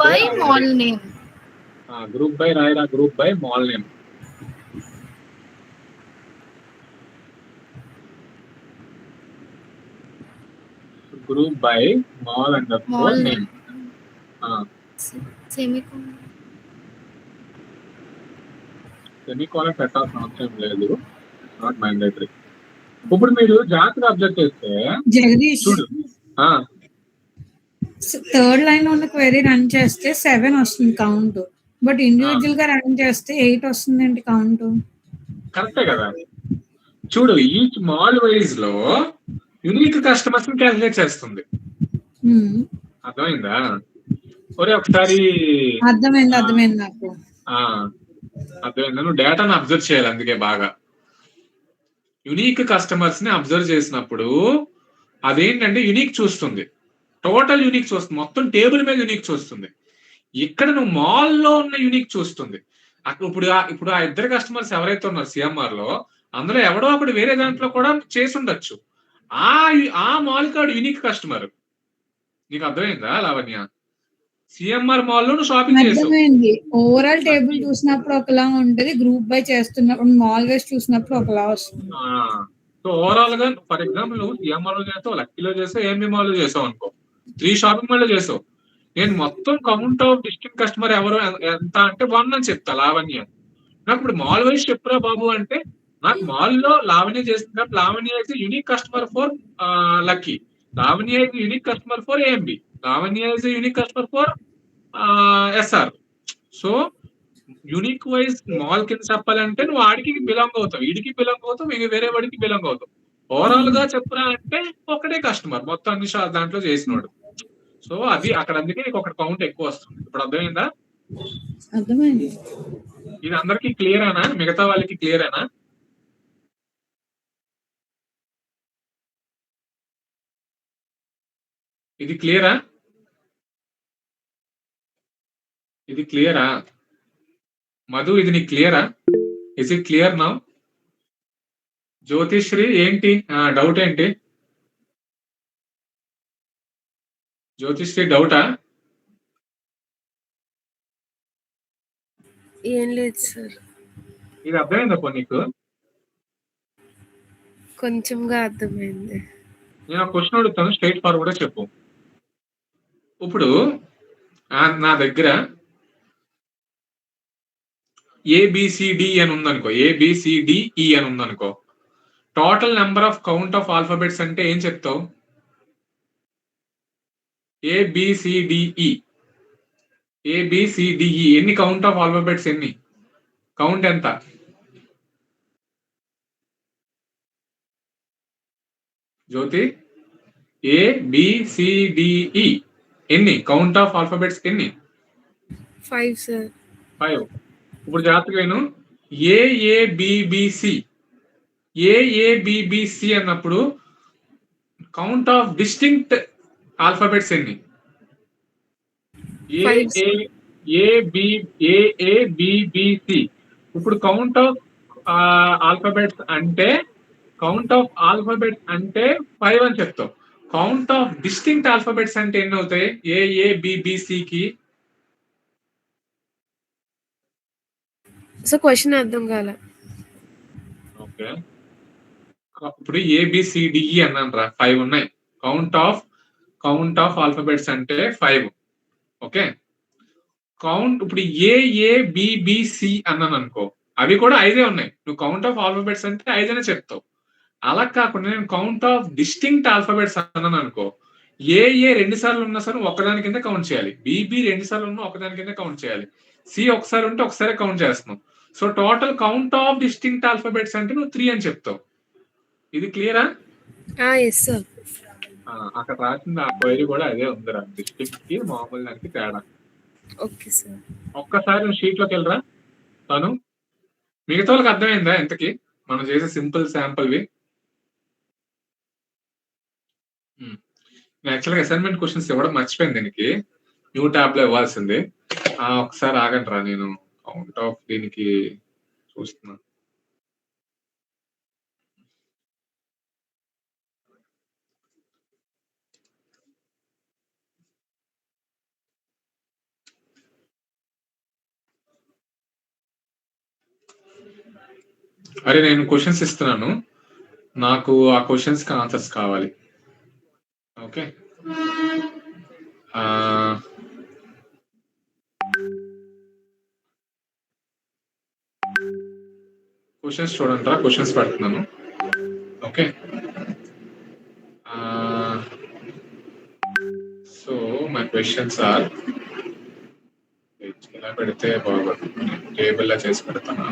A: by
F: mall name.
A: Group by రాయరా. Group by mall name. Group by mall underscore name. Semicolon పెట్టాల్సిన అవసరం లేదు, నాట్ మ్యాండేటరీ. ఇప్పుడు మీరు జాగ్రత్తగా అబ్జర్వ్ చేస్తే
D: జగదీష్,
A: చూడు
D: థర్డ్ లైన్ ఉన్న క్వెరీ రన్ చేస్తే 7 వస్తుంది కౌంట్. బట్ ఇండివిజువల్ గా రన్ చేస్తే 8 వస్తుందండి కౌంట్.
A: కరెక్టే కదా? చూడు ఈచ్ మాల్ వైజ్ లో యూనిక్ కస్టమర్స్ ని క్యాలిక్యులేట్ చేస్తుంది. అర్థమైందా? ఒరే ఒకసారి
D: అర్థమైంది నాకు.
A: అర్థమైందా? నువ్వు డేటాను అబ్జర్వ్ చేయాలి. అందుకే బాగా యునిక్ కస్టమర్స్ ని అబ్జర్వ్ చేసినప్పుడు అదేంటంటే యునిక్ చూస్తుంది, టోటల్ యునిక్ చూస్తుంది, మొత్తం టేబుల్ మీద యునిక్ చూస్తుంది. ఇక్కడ నువ్వు మాల్లో ఉన్న యునిక్ చూస్తుంది. అక్కడ ఇప్పుడు ఆ ఇద్దరు కస్టమర్స్ ఎవరైతే ఉన్నారు సిఎంఆర్ లో, అందులో ఎవడో ఒకటి వేరే దాంట్లో కూడా చేసి ఉండొచ్చు. ఆ మాల్ కాడు యూనిక్ కస్టమర్. నీకు అర్థమైందా లావణ్య? సిఎంఆర్ మాల్ లో నువ్వు షాపింగ్ చేసావు.
D: అర్థమైంది. ఓవరాల్ టేబుల్ చూసినప్పుడు ఒకలా ఉంటది, గ్రూప్ బై చేస్తున్నప్పుడు మాల్ వైస్ చూసినప్పుడు ఒకలా వస్తుంది.
A: సో ఓవరాల్ గా ఫర్ ఎగ్జాంపుల్ నువ్వు సిఎంఆర్ లో చేసావు, లక్కీలో చేసావు, ఏఎంబి మాల్ లో చేసావు అనుకో, 3 షాపింగ్ మాల్ లో చేసావు. నేను మొత్తం కౌంట్ ఆఫ్ డిస్ట్రిక్ట్ కస్టమర్ ఎవరు ఎంత అంటే 1 అని చెప్తా లావణ్య. నాకు ఇప్పుడు మాల్ వైజ్ చెప్పురా బాబు అంటే, నాకు మాల్ లో లావణ్య చేస్తున్నప్పుడు లావణ్య అయితే unique customer for lucky, Lavanya అయితే unique customer for AMB, Lavanya అయితే unique customer for SR. So unique wise mall కింద చెప్పాలంటే నువ్వు ఆడికి బిలాంగ్ అవుతావు, వీడికి బిలాంగ్ అవుతావు, ఇంక వేరే వాడికి బిలాంగ్ అవుతావు. ఓవరాల్ గా చెప్పురా అంటే ఒకటే కస్టమర్ మొత్తం అన్ని దాంట్లో చేసినాడు. సో అది అక్కడ అందుకే నీకు ఒక కౌంట్ ఎక్కువ వస్తుంది. ఇప్పుడు అర్థమైందా?
D: అర్థమైంది.
A: ఇది అందరికి క్లియరేనా? మిగతా వాళ్ళకి క్లియరేనా? ఇది క్లియరా? ఇది క్లియరా? మధు ఇది నీకు క్లియరా? Is it clear now? Jyotishri ఏంటి డౌట్ ఏంటి? జ్యోతిశ్రీ డౌటా?
I: ఏం లేదు సార్,
A: ఇది అర్థమైందా నీకు?
I: కొంచెంగా అర్థమైంది.
A: నేను క్వశ్చన్ అడుగుతాను, స్ట్రైట్ ఫార్వర్డ్ చెప్పు. ఇప్పుడు నా దగ్గర ఏబిసిడి అని ఉందనుకో, ఏబిసిడిఈ అని ఉందనుకో, total number of count of alphabets అంటే ఏం చెప్తావు? ఏబిసిడిఈ, ఏబిసిడిఈ ఎన్ని కౌంట్ ఆఫ్ ఆల్ఫాబెట్స్? ఎన్ని కౌంట్ ఎంత? జ్యోతి, ఏబిసిడిఈ ఎన్ని కౌంట్ ఆఫ్ ఆల్ఫాబెట్స్? ఎన్ని?
I: 5 సార్.
A: 5. ఇప్పుడు జాగ్రత్తగా ఏఏబిబిసి, ఏఏబిబిసి అన్నప్పుడు కౌంట్ ఆఫ్ డిస్టింక్ట్ ఆల్ఫాబెట్స్ ఎన్ని? ఏఏబిబిసి. ఇప్పుడు కౌంట్ ఆఫ్ ఆల్ఫాబెట్స్ అంటే, కౌంట్ ఆఫ్ ఆల్ఫాబెట్స్ అంటే 5 అని చెప్తావు. కౌంట్ ఆఫ్ డిస్టింక్ట్ ఆల్ఫాబెట్స్ అంటే ఎన్ని అవుతాయి ఏఏబిబిసికి?
I: సో క్వశ్చన్ అర్థం కాల.
A: ఓకే, ఇప్పుడు ఏబిసిడిఈ అన్నాను రా, 5 ఉన్నాయి. కౌంట్ ఆఫ్ ఆల్ఫాబెట్స్ అంటే 5. ఓకే, కౌంట్ ఇప్పుడు ఏఏబిబిసి అన్నాను అనుకో, అవి కూడా 5 ఉన్నాయి. నువ్వు కౌంట్ ఆఫ్ ఆల్ఫాబెట్స్ అంటే 5 అనే చెప్తావు. అలా కాకుండా నేను కౌంట్ ఆఫ్ డిస్టింక్ట్ ఆల్ఫాబెట్స్ అన్నాను అనుకో, ఏఏ 2 సార్లు ఉన్నా సరే ఒకదాని కింద కౌంట్ చేయాలి, బిబి 2 సార్లు ఉన్నా ఒకదాని కింద కౌంట్ చేయాలి, సి ఒకసారి ఉంటే ఒకసారి కౌంట్ చేస్తున్నాం. So total count of distinct alphabets అంటే నువ్వు 3 అని చెప్తావు. ఇది క్లియరా?
I: Yes sir.
A: అక్కడ రాసింది ఆ క్వైరీ కూడా అదే ఉందిరా, డిస్టింక్ట్ కి మామూలు దానికి తేడా.
I: Okay sir.
A: ఒక్కసారి నువ్వు షీట్ లోకి వెళ్ళరా తను. మిగతా వాళ్ళకి అర్థమైందా ఎంతకి మనం చేసే సింపుల్ శాంపుల్వి? యాక్చువల్గా అసైన్మెంట్ క్వశ్చన్స్ ఇవ్వడం మర్చిపోయింది, దీనికి న్యూ ట్యాబ్ లో ఇవ్వాల్సింది. ఒకసారి ఆగండి రా, నేను కౌంట్ ఆఫ్ దీనికి చూస్తున్నా. అరే నేను క్వశ్చన్స్ ఇస్తున్నాను, నాకు ఆ క్వశ్చన్స్ కి ఆన్సర్స్ కావాలి. ఓకే, క్వశ్చన్స్ చూడండి రా, క్వశ్చన్స్ పెడుతున్నాను. Okay, so my questions are, ఎలా పెడితే బాగుంది, టేబుల్ లా చేసి పెడతాను.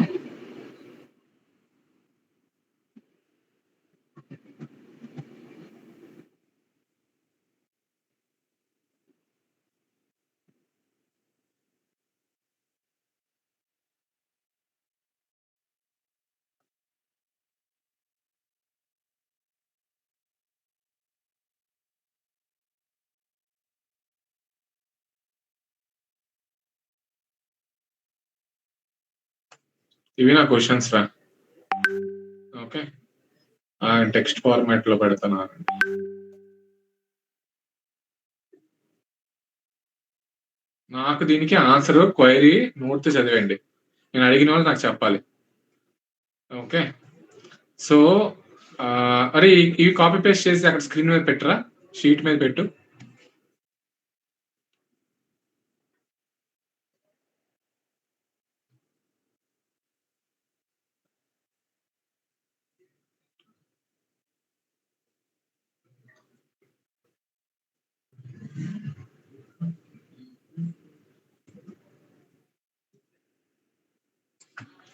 A: ఇవి నా క్వశ్చన్స్ రా. ఓకే, టెక్స్ట్ ఫార్మాట్ లో పెడతాను. నాకు దీనికి ఆన్సర్ క్వైరీ నోట్ చదివండి. నేను అడిగిన వాళ్ళు నాకు చెప్పాలి. ఓకే, సో అరే ఇవి కాపీ పేస్ట్ చేసి అక్కడ స్క్రీన్ మీద పెట్టరా, షీట్ మీద పెట్టు.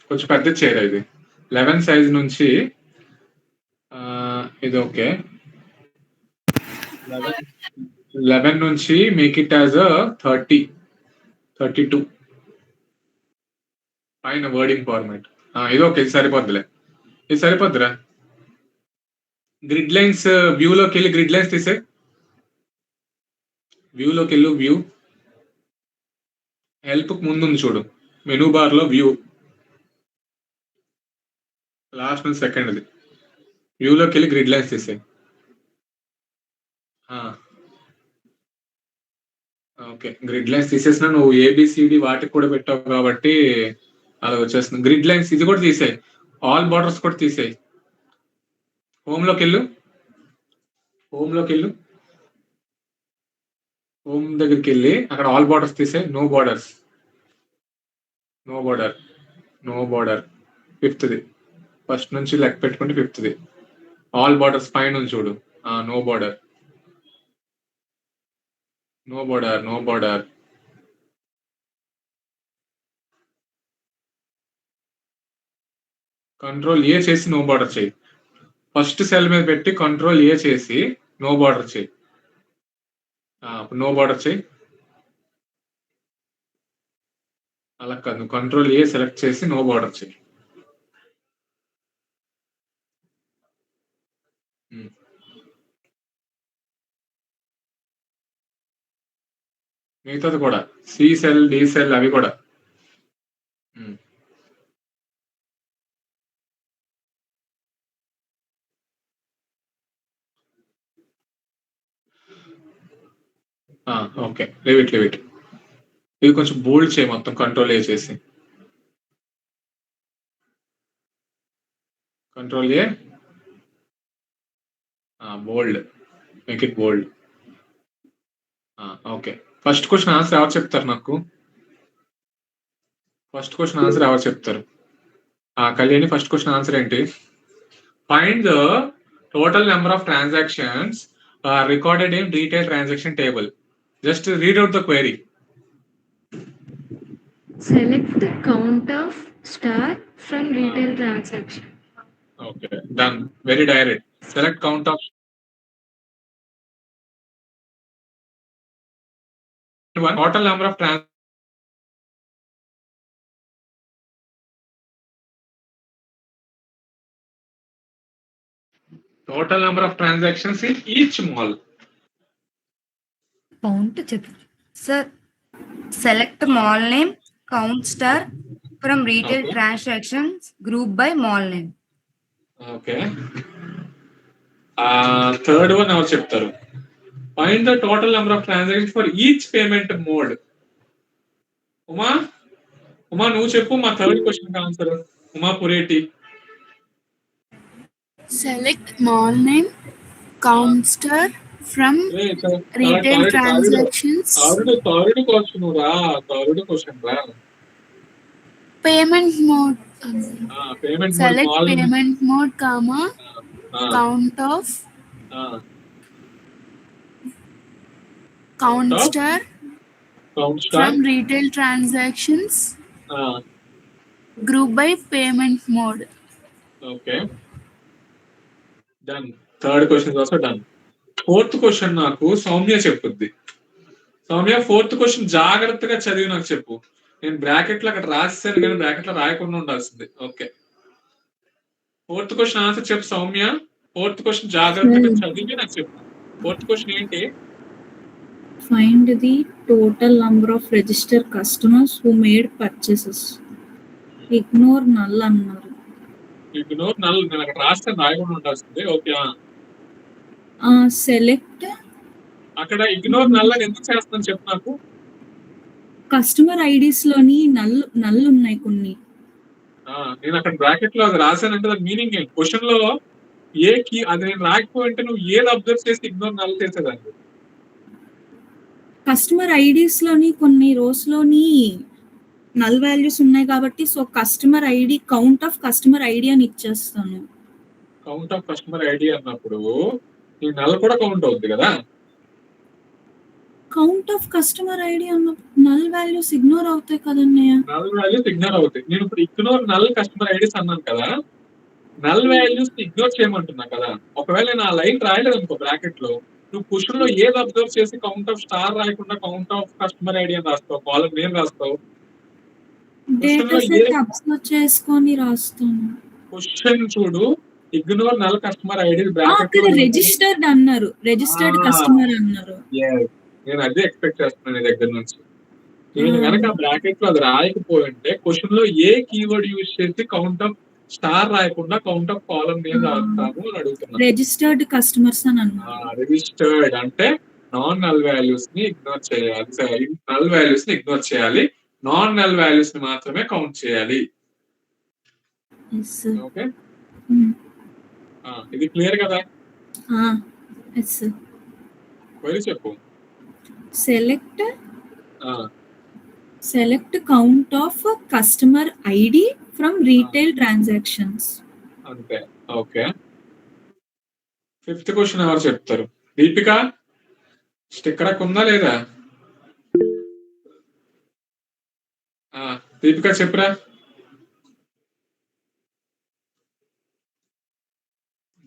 A: కొంచెం పెద్ద చేయరా ఇది. 11 సైజ్ నుంచి ఇది ఓకే. 11 నుంచి మేక్ ఇట్ యాజ్ 32 పైన వర్డింగ్ ఫార్మాట్. ఇది ఓకే, ఇది సరిపోద్దులే, ఇది సరిపోద్దురా. గ్రిడ్ లైన్స్ వ్యూలోకి వెళ్ళి గ్రిడ్ లైన్స్ తీసే, వ్యూలోకి వెళ్ళు. వ్యూ హెల్ప్ ముందు చూడు, మెనూ బార్ లో వ్యూ లాస్ట్ నుంచి సెకండ్ అది. వ్యూలోకి వెళ్ళి గ్రిడ్ లైన్స్ తీసే. ఓకే, గ్రిడ్ లైన్స్ తీసేసిన. నువ్వు ఏబిసిడి వాటికి కూడా పెట్టావు కాబట్టి అలా వచ్చేస్తుంది. గ్రిడ్ లైన్స్ ఇది కూడా తీసేయి, ఆల్ బార్డర్స్ కూడా తీసేయి. హోమ్లోకి వెళ్ళు, హోమ్లోకి వెళ్ళు, హోమ్ దగ్గరికి వెళ్ళి అక్కడ ఆల్ బార్డర్స్ తీసే. No borders, no border, no border. ఫిఫ్త్ది ఫస్ట్ నుంచి లెక్క పెట్టుకుంటే ఫిఫ్త్ది ఆల్ బార్డర్స్ పైన చూడు. No border, no border, no border. Control A చేసి నో బార్డర్ చేయి. ఫస్ట్ సెల్ మీద పెట్టి కంట్రోల్ ఏ చేసి నో బార్డర్ చేయి. నో బార్డర్ చేయి. అలా కాదు, నువ్వు కంట్రోల్ ఏ సెలెక్ట్ చేసి నో బార్డర్ చేయి. మిగతాది కూడా సి సెల్, డి సెల్ అవి కూడా. Okay, leave it, leave it. ఇది కొంచెం బోల్డ్ చేయి మొత్తం, కంట్రోల్ ఏ చేసి. Control A, bold, make it bold. Okay, first question answer ఎవరు చెప్తారు నాకు? ఫస్ట్ క్వశ్చన్ ఆన్సర్ ఎవరు చెప్తారు? కళ్యాణి, ఫస్ట్ క్వశ్చన్ ఆన్సర్ ఏంటి? Find the total number of transactions recorded in retail transaction table. Just read out the query.
C: Select the count of star from retail transaction.
A: Okay, done. Very direct. Select count of one. Total number of total number of transactions in each mall.
J: Count sir. Select mall name, count star from retail transactions, group by mall name.
A: Okay. Third one ఎవరు చెప్తారు? Find the total number of transactions for each payment mode. Uma, Uma నువ్వు చెప్పు మా third question answer. Uma Pureti.
F: Select mall name, count star from retail transactions.
A: Third question రా, third question రా.
F: Payment mode.
A: Payment
F: Select
A: mode,
F: payment mode, comma, count of, count star from retail transactions, group by payment mode.
A: Okay. Done. Third question is also done. Fourth question నాకు Soumya చెప్పుద్ది. Soumya, fourth question జాగ్రత్తగా చదివి నాకు చెప్పు. నేను bracket లో అక్కడ రాసేసాను కానీ bracket లో రాయకుండా ఉండాల్సింది. ఓకే, ఫోర్త్ క్వశ్చన్ ఆన్సర్ చెప్పు సౌమ్య. ఫోర్త్ క్వశ్చన్ జాగ్రత్తగా చదివి నాకు చెప్పు. ఫోర్త్ క్వశ్చన్ ఏంటి?
K: Find the total number of registered customers who made purchases. Ignore null అన్నారు.
A: ఇగ్నోర్ నల్ నేను అక్కడ రాస్తాను, రాయకుండా ఉండాల్సింది. ఓకే.
K: సెలెక్ట్
A: అక్కడ ఇగ్నోర్ నల్ అని ఎందుకు చేస్తాను చెప్పు నాకు.
K: కస్టమర్ ఐడీస్ లోని నల్ ఉన్నాయి కొన్ని.
A: నేను అక్కడ బ్రాకెట్ లో అది రాశానంటే దాని మీనింగ్ ఏంటి? క్వశ్చన్ లో ఏ కీ అది నేను రాకపోయింటే నువ్వు ఏది అబ్జర్వ్ చేసి ఇగ్నోర్ నల్ చేసేదాన్ని?
K: కస్టమర్ ఐడీస్ లోని కొన్ని రోస్ లోని నల్ వాల్యూస్ ఉన్నాయి కాబట్టి so customer ID count of customer ID అని ఇచ్చేస్తాను.
A: కౌంట్ ఆఫ్ కస్టమర్ ఐడి అన్నప్పుడు ఈ నల్ కూడా కౌంట్ అవుతుంది కదా.
K: కౌంట్ ఆఫ్ కస్టమర్ ఐడి అన్నప్పుడు నల్ వాల్యూస్ ఇగ్నోర్ అవుతాయి కదన్నయ్య.
A: నల్ వాల్యూస్ ఇగ్నోర్ అవుతాయి. నేను ఇప్పుడు ఇగ్నోర్ నల్ కస్టమర్ ఐడీస్ అన్నాను కదా, నల్ వాల్యూస్ ఇగ్నోర్ చేయమంటున్నా కదా. ఒకవేళ నేను ఆ లైన్ రాయలేదు అనుకో బ్రాకెట్ లో, నువ్వు క్వశ్చన్ లో ఏది అబ్జర్వ్ చేసి కౌంట్ ఆఫ్ స్టార్ రాయకుండా కౌంట్ ఆఫ్ కస్టమర్ ఐడి అని రాస్తావు, కాలం నేమ్ రాస్తావు.
K: డేటా సెట్ అబ్జర్వ్ చేసుకొని రాస్తాను.
A: క్వశ్చన్ చూడు, ఇగ్నోర్ నల్ కస్టమర్ ఐడి
K: అక్కడ రిజిస్టర్డ్ అన్నారు, రిజిస్టర్డ్ కస్టమర్ అన్నారు.
A: నేను అదే ఎక్స్పెక్ట్ చేస్తున్నాను నీ దగ్గర నుంచి. నేను కనుక బ్రాకెట్ లో అది రాయకపోయింటే క్వశ్చన్ లో ఏ కీవర్డ్ యూజ్ చేసి కౌంట్ ఆఫ్ స్టార్ రాయకుండా కౌంట్ ఆఫ్ కాలం నేమ్ రాస్తాము అని అడుగుతున్నాను.
K: రిజిస్టర్డ్ కస్టమర్స్ అని అన్నారు.
A: రిజిస్టర్డ్ అంటే నాన్ నల్ వాల్యూస్ ని ఇగ్నోర్ చేయాలి, నల్ వాల్యూస్ ని ఇగ్నోర్ చేయాలి, నాన్ నల్ వాల్యూస్ ని మాత్రమే కౌంట్ చేయాలి. ఓకే, ఇది క్లియర్ కదా? క్వరీ చెప్పు.
K: Select count of customer ID from retail transactions.
A: అంతే. ఓకే, 5th క్వశ్చన్ ఎవరు చెప్తారు? దీపిక, స్టిక్కర్ ఉందా లేదా? దీపిక చెప్పురా.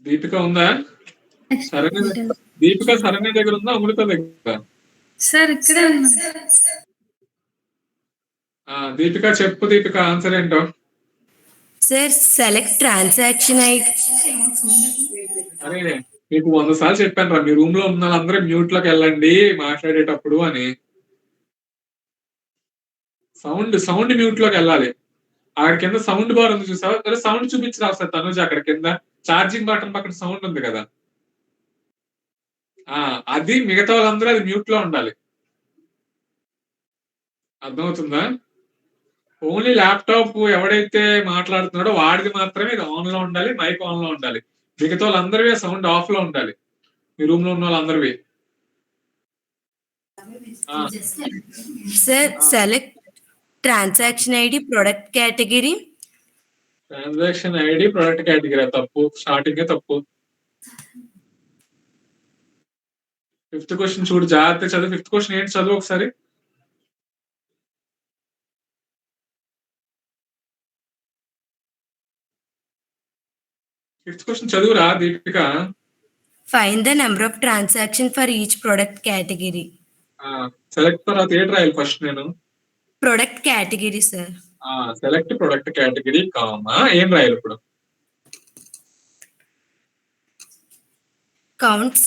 A: దీపిక ఉందా? సరైన దీపిక సరైన దగ్గర ఉందా, అమృత దగ్గర?
C: సార్ ఇక్కడే ఉన్నా.
A: దీపిక చెప్పు. దీపిక ఆన్సర్ ఏంటో?
J: Sir select transaction ID.
A: అరే మీకు 100 సార్లు చెప్పాను రా, మీ రూమ్ లో ఉన్న వాళ్ళందరూ మ్యూట్ లోకి వెళ్ళండి మాట్లాడేటప్పుడు అని. సౌండ్ మ్యూట్ లోకి వెళ్ళాలి. అక్కడ కింద సౌండ్ బార్ ఉంది చూసావా? సరే సౌండ్ చూపించి రాస్తారు తనుజ. అక్కడ కింద ఛార్జింగ్ బటన్ పక్కన సౌండ్ ఉంది కదా, అది మిగతా వాళ్ళందరూ అది మ్యూట్ లో ఉండాలి. అర్థమవుతుందా? ఓన్లీ ల్యాప్టాప్ ఎవడైతే మాట్లాడుతున్నాడో వాడిది మాత్రమే ఇది ఆన్ లో ఉండాలి, మైక్ ఆన్ లో ఉండాలి. మిగతా వాళ్ళందరివి సౌండ్ ఆఫ్ లో ఉండాలి, మీ రూమ్ లో ఉన్న వాళ్ళందరివి.
J: Sir select transaction ID product category.
A: Transaction ID product category తప్పు, స్టార్టింగ్ తప్పు. 5th క్వశ్చన్ చూడు, జాగ్రత్త చదువు. 5th క్వశ్చన్ ఏంటి చదువు ఒకసారి. ఫిఫ్త్ క్వశ్చన్ చదువురా Deepika.
J: Find the number of transaction for each product category.
A: Select తర్వాత ఏంటి రాయాలి ఫస్ట్? నేను
J: product category sir.
A: Select product category comma ఏం రాయాలి ఇప్పుడు?
J: Count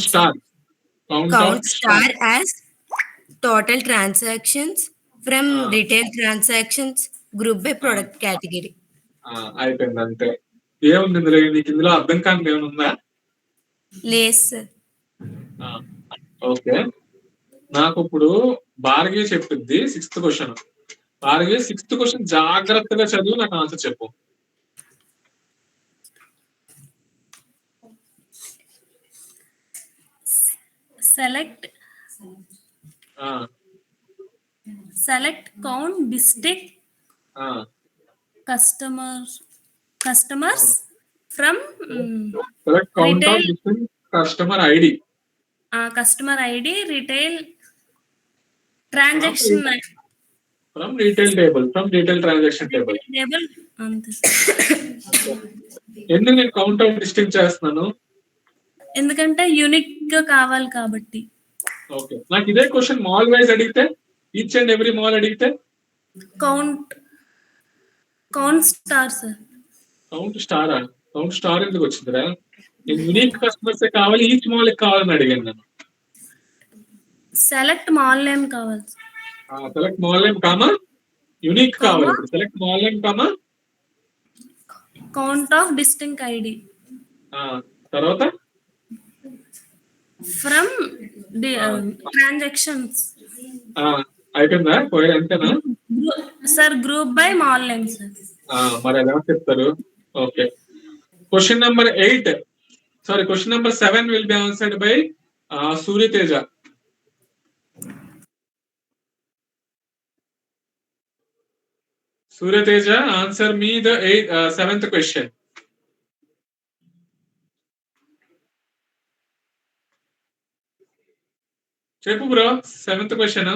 J: star as total transactions from retail transactions group by product category.
A: అయిపోయింది అంతే. ఏముంది ఇందులో? నీకు ఇందులో అర్థం కాని ఏమైనా ఉందా?
J: లేదు సార్.
A: ఓకే, నాకు ఇప్పుడు భార్గవి చెప్పింది 6th question. Bhargavi 6th question జాగ్రత్తగా చదువు, నాకు ఆన్సర్ చెప్పు.
L: Select count district customers from
A: select count of different customer ID.
L: Customer ID retail transaction
A: from retail table, from retail transaction table. ఎందుకు నేను కౌంట్ ఆఫ్ డిస్టింక్ట్ చేస్తున్నాను?
L: ఎందుకంటే యూనిక్ గా కావాలి కాబట్టి.
A: ఓకే, నాకు ఇదే క్వశ్చన్ మాల్ వైజ్ అడిగితే, ఈచ్ అండ్ ఎవ్రీ మాల్ అడిగితే
L: కౌంట్ స్టార్ సార్.
A: కౌంట్ స్టారా? కౌంట్ స్టార్ ఎందుకు వచ్చిందిరా? నేను యూనిక్ కస్టమర్స్ కావాలి, ఈచ్ మాల్ కావాలని అడిగాను నేను.
L: సెలెక్ట్ మాల్ నేమ్ కావాలి.
A: Select mall name comma unique కావాలి. Select mall name comma
L: count of distinct ID
A: తర్వాత
L: ఫ్రమ్ ట్రాన్సాక్షన్స్.
A: అయిపోయిందా? పోయి అంతేనా?
L: Sir group by mall name sir.
A: మరి ఎలా చెప్తారు? Okay. Question number 8 sorry question number 7 will be answered by Surya Teja. Suryateja, answer me the 7th question. Check bro, 7th question.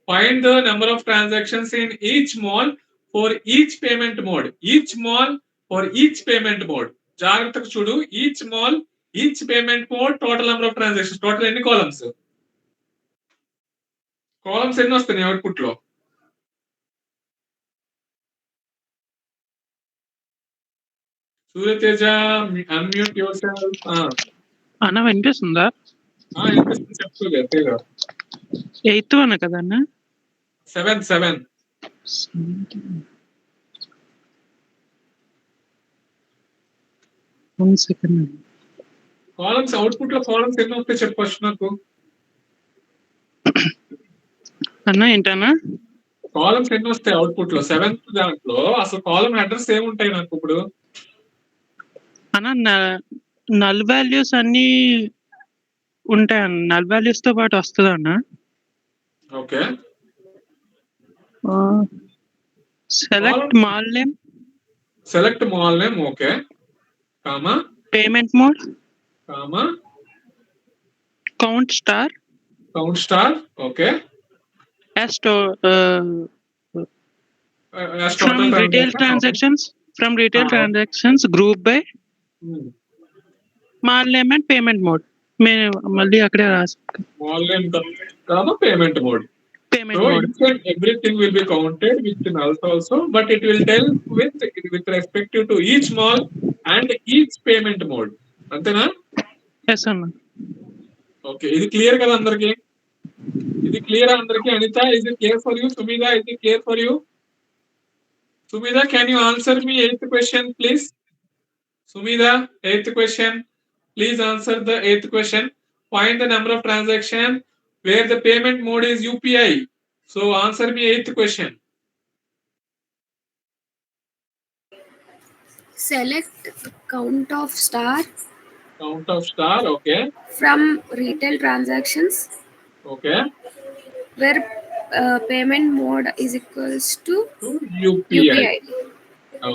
A: Find the number of transactions in each mall for each payment mode. Each mall for each payment mode. జాగ్రత్తగా చూడు. Each mall, each payment mode, total number of transactions. Total ఎన్ని columns? Columns ఎన్ని వస్తాయి output లో? Surya Teja unmute your self.
M: అన్న వినిపిస్తుందా?
A: వినిపిస్తుంది, చెప్తూ.
M: 8th అన్న కదా అన్న?
A: 7
M: 1 సెకండ్.
A: కాలమ్స్ అవుట్పుట్ లో కాలమ్స్ ఎన్ని వస్తాయి చెప్పొచ్చు నాకు.
M: అన్న ఏంటన్నా?
A: కాలమ్స్ ఎన్ని వస్తాయి అవుట్పుట్ లో? 7th దాంట్లో అసలు కాలమ్ అడ్రస్ ఏముంటాయి నాకు ఇప్పుడు?
M: అన్న నల్ వాల్యూస్ అన్ని ఉంటాయి అన్న. నల్ వాల్యూస్ తో పాటు వస్తుంది అన్న.
A: Okay.
M: Select mall name.
A: Select mall name. Okay. Comma
M: payment mode
A: comma
M: count star.
A: Count star. Okay.
M: From retail transactions. From retail transactions group by mall name and payment mode. మళ్ళీ అక్కడే రాసి
A: mall name comma payment mode.
M: Payment mode.
A: Everything will be counted with nulls also, but it will tell with respective to each mall and each payment mode. అంతేనా?
M: Yes అన్న.
A: Okay. ఇది clear కదా అందరికి? ఇది clear అందరికి? Anitha, is it clear for you? Sumida, is it clear for you? Sumida, can you answer me 8th question please? Sumida, 8th question. Please answer the 8th question. Find the number of transaction where the payment mode is UPI. So answer me 8th question.
F: Select count of star.
A: Count of star. Okay.
F: From retail transactions.
A: Okay.
F: Where payment mode is equals to
A: UPI.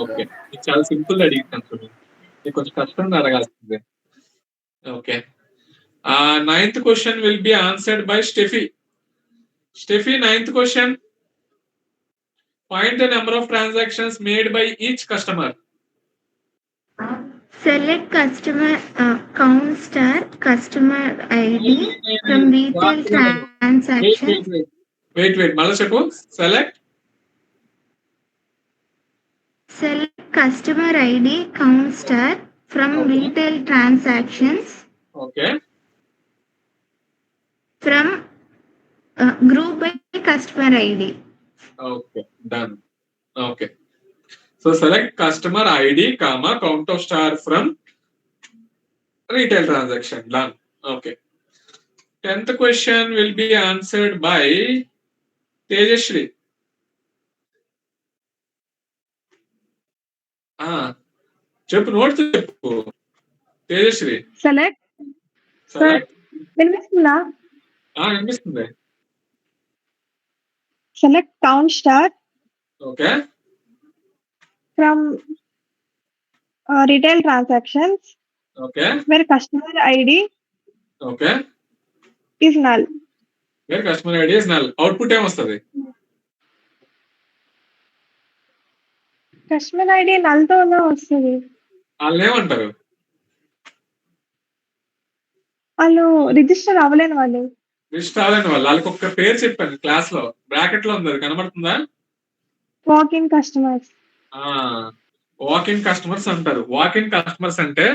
A: Okay. ఇది చాలా simple అడిగిస్తాను. ఇది కొంచెం కష్టంగా అడగాల్సిందే. Okay. 9th question will be answered by Steffi. Steffi, 9th question. Find the number of transactions made by each customer.
C: Select customer count star customer ID from retail transaction.
A: Wait. మళ్ళీ చెప్పు. Select
C: customer ID count star from retail transactions.
A: Okay.
C: From group by customer ID.
A: Okay, done. Okay. So select customer ID, comma, count of star from retail transaction. Done. Okay. 10th question will be answered by Tejashri. చెప్పు, note చెప్పు Tejasri.
N: Select. వినిపిస్తుందా?
A: వినిపిస్తుంది.
N: Select count star.
A: Okay.
N: From retail transactions.
A: Okay.
N: Wear customer ID.
A: Okay.
N: Is null.
A: Wear customer ID is null. Output ఏమొస్తుంది?
N: Customer ID null తోనే వస్తుంది.
A: వాళ్ళు ఏమంటారు?
N: వాళ్ళు రిజిస్టర్ అవ్వలేని వాళ్ళు.
A: రిజిస్టర్ అవ్వలేని వాళ్ళు. వాళ్ళకి ఒక్క పేరు చెప్పాను క్లాస్ లో, బ్రాకెట్ లో ఉంది, అది కనబడుతుందా?
N: Walking customers.
A: వాకింగ్ కస్టమర్స్ అంటారు. వాకింగ్ కస్టమర్స్ అంటే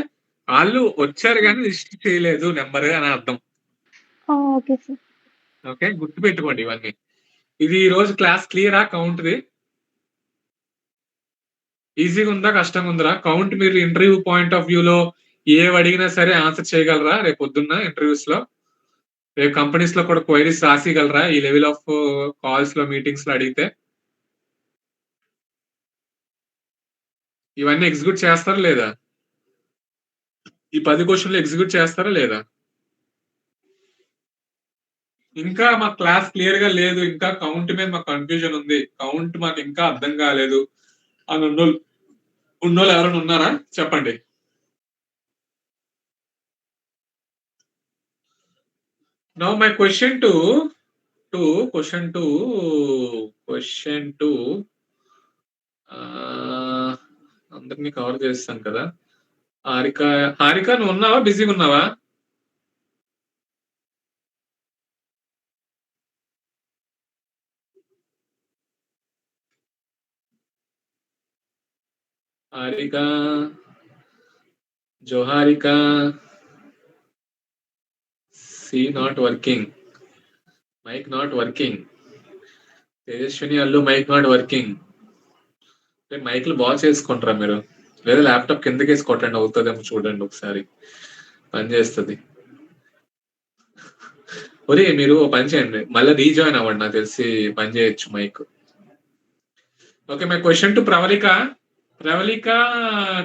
A: వాళ్ళు వచ్చారు కానీ రిజిస్టర్ చేయలేదు నెంబర్ అని అర్థం.
N: Okay sir.
A: ఓకే, గుర్తుపెట్టుకోండి ఇవన్నీ. ఇది ఈ రోజు క్లాస్ క్లియరా? కౌంట్ది ఈజీగా ఉందా కష్టంగా ఉందిరా? కౌంట్ మీరు ఇంటర్వ్యూ పాయింట్ ఆఫ్ వ్యూలో ఏవి అడిగినా సరే ఆన్సర్ చేయగలరా రేపు పొద్దున్న ఇంటర్వ్యూస్ లో? రేపు కంపెనీస్ లో కూడా క్వైరీస్ రాసిగలరా ఈ లెవెల్ ఆఫ్ కాల్స్ లో మీటింగ్స్ లో అడిగితే? ఇవన్నీ ఎగ్జిక్యూట్ చేస్తారా లేదా? ఈ 10 క్వశ్చన్లు ఎగ్జిక్యూట్ చేస్తారా లేదా? ఇంకా మా క్లాస్ క్లియర్ గా లేదు, ఇంకా కౌంట్ మీద మాకు కన్ఫ్యూజన్ ఉంది, కౌంట్ మాకు ఇంకా అర్థం కాలేదు అని ఉన్నోళ్ళు ఎవరైనా ఉన్నారా? చెప్పండి. Now my question to అందరినీ కవర్ చేస్తాను కదా. హారిక నువ్వు ఉన్నావా? బిజీగా ఉన్నావా? హారిక, జోహారిక, సి not working, mic not working. Tejaswini Allu mic not working. మైక్లు బాగా చేసుకుంటారా మీరు? లేదా ల్యాప్టాప్ కిందకేసి కొట్టండి, అవుతుందేమో చూడండి ఒకసారి, పని చేస్తుంది. ఒరే మీరు పని చేయండి, మళ్ళీ రీజాయిన్ అవ్వండి, నాకు తెలిసి పని చేయొచ్చు mike. Okay, my question to Pravalika. Pravalika,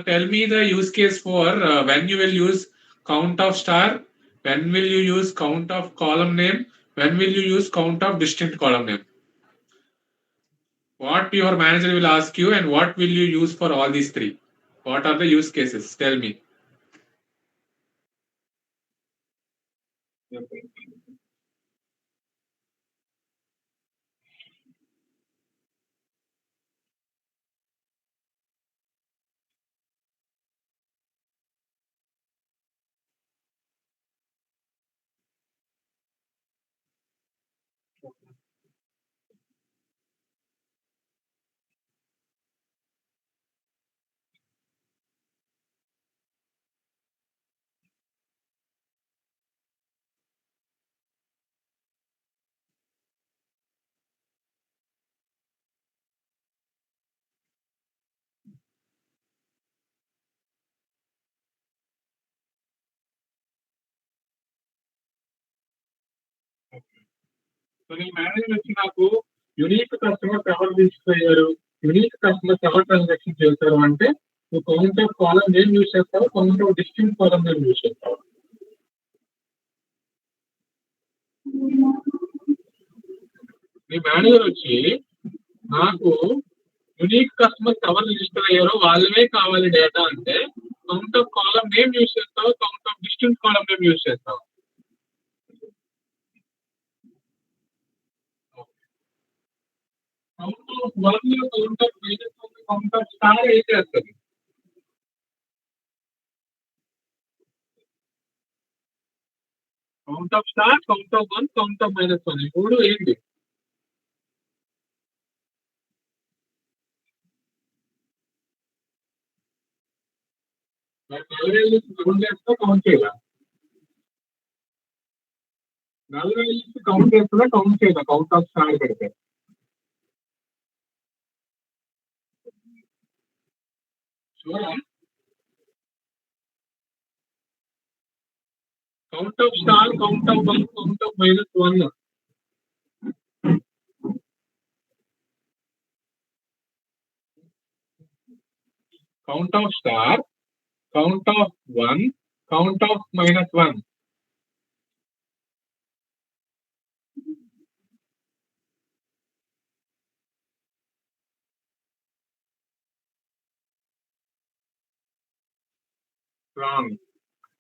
A: tell me the use case for when you will use count of star, when will you use count of column name, when will you use count of distinct column name? What your manager will ask you and what will you use for all these three? What are the use cases? Tell me. So నీ manager వచ్చి నాకు unique customers ఎవరు register అయ్యారు, unique customers ఎవరు transaction చేశారు అంటే నువ్వు count of column name use చేస్తావు, count of distinct column name use చేస్తావు. నీ మేనేజర్ వచ్చి నాకు యూనిక్ కస్టమర్స్ ఎవరు రిజిస్టర్ అయ్యారో వాళ్ళవే కావాలి డేటా అంటే count of column name use చేస్తావు, count of distinct column name use చేస్తావు. Count of one, count of minus one, count of star ఏం చేస్తుంది? Count of star, count of one, count of minus one, ఈ మూడు ఏంటి? నలభై count చేస్తా count చేయాలా? నలభై కౌంట్ చేస్తుందా కౌంట్ చేయాలా? కౌంట్ ఆఫ్ స్టార్ పెడితే చూడా? Count of star, count of one, count of minus one. Count of star, count of one, count of minus one. Wrong.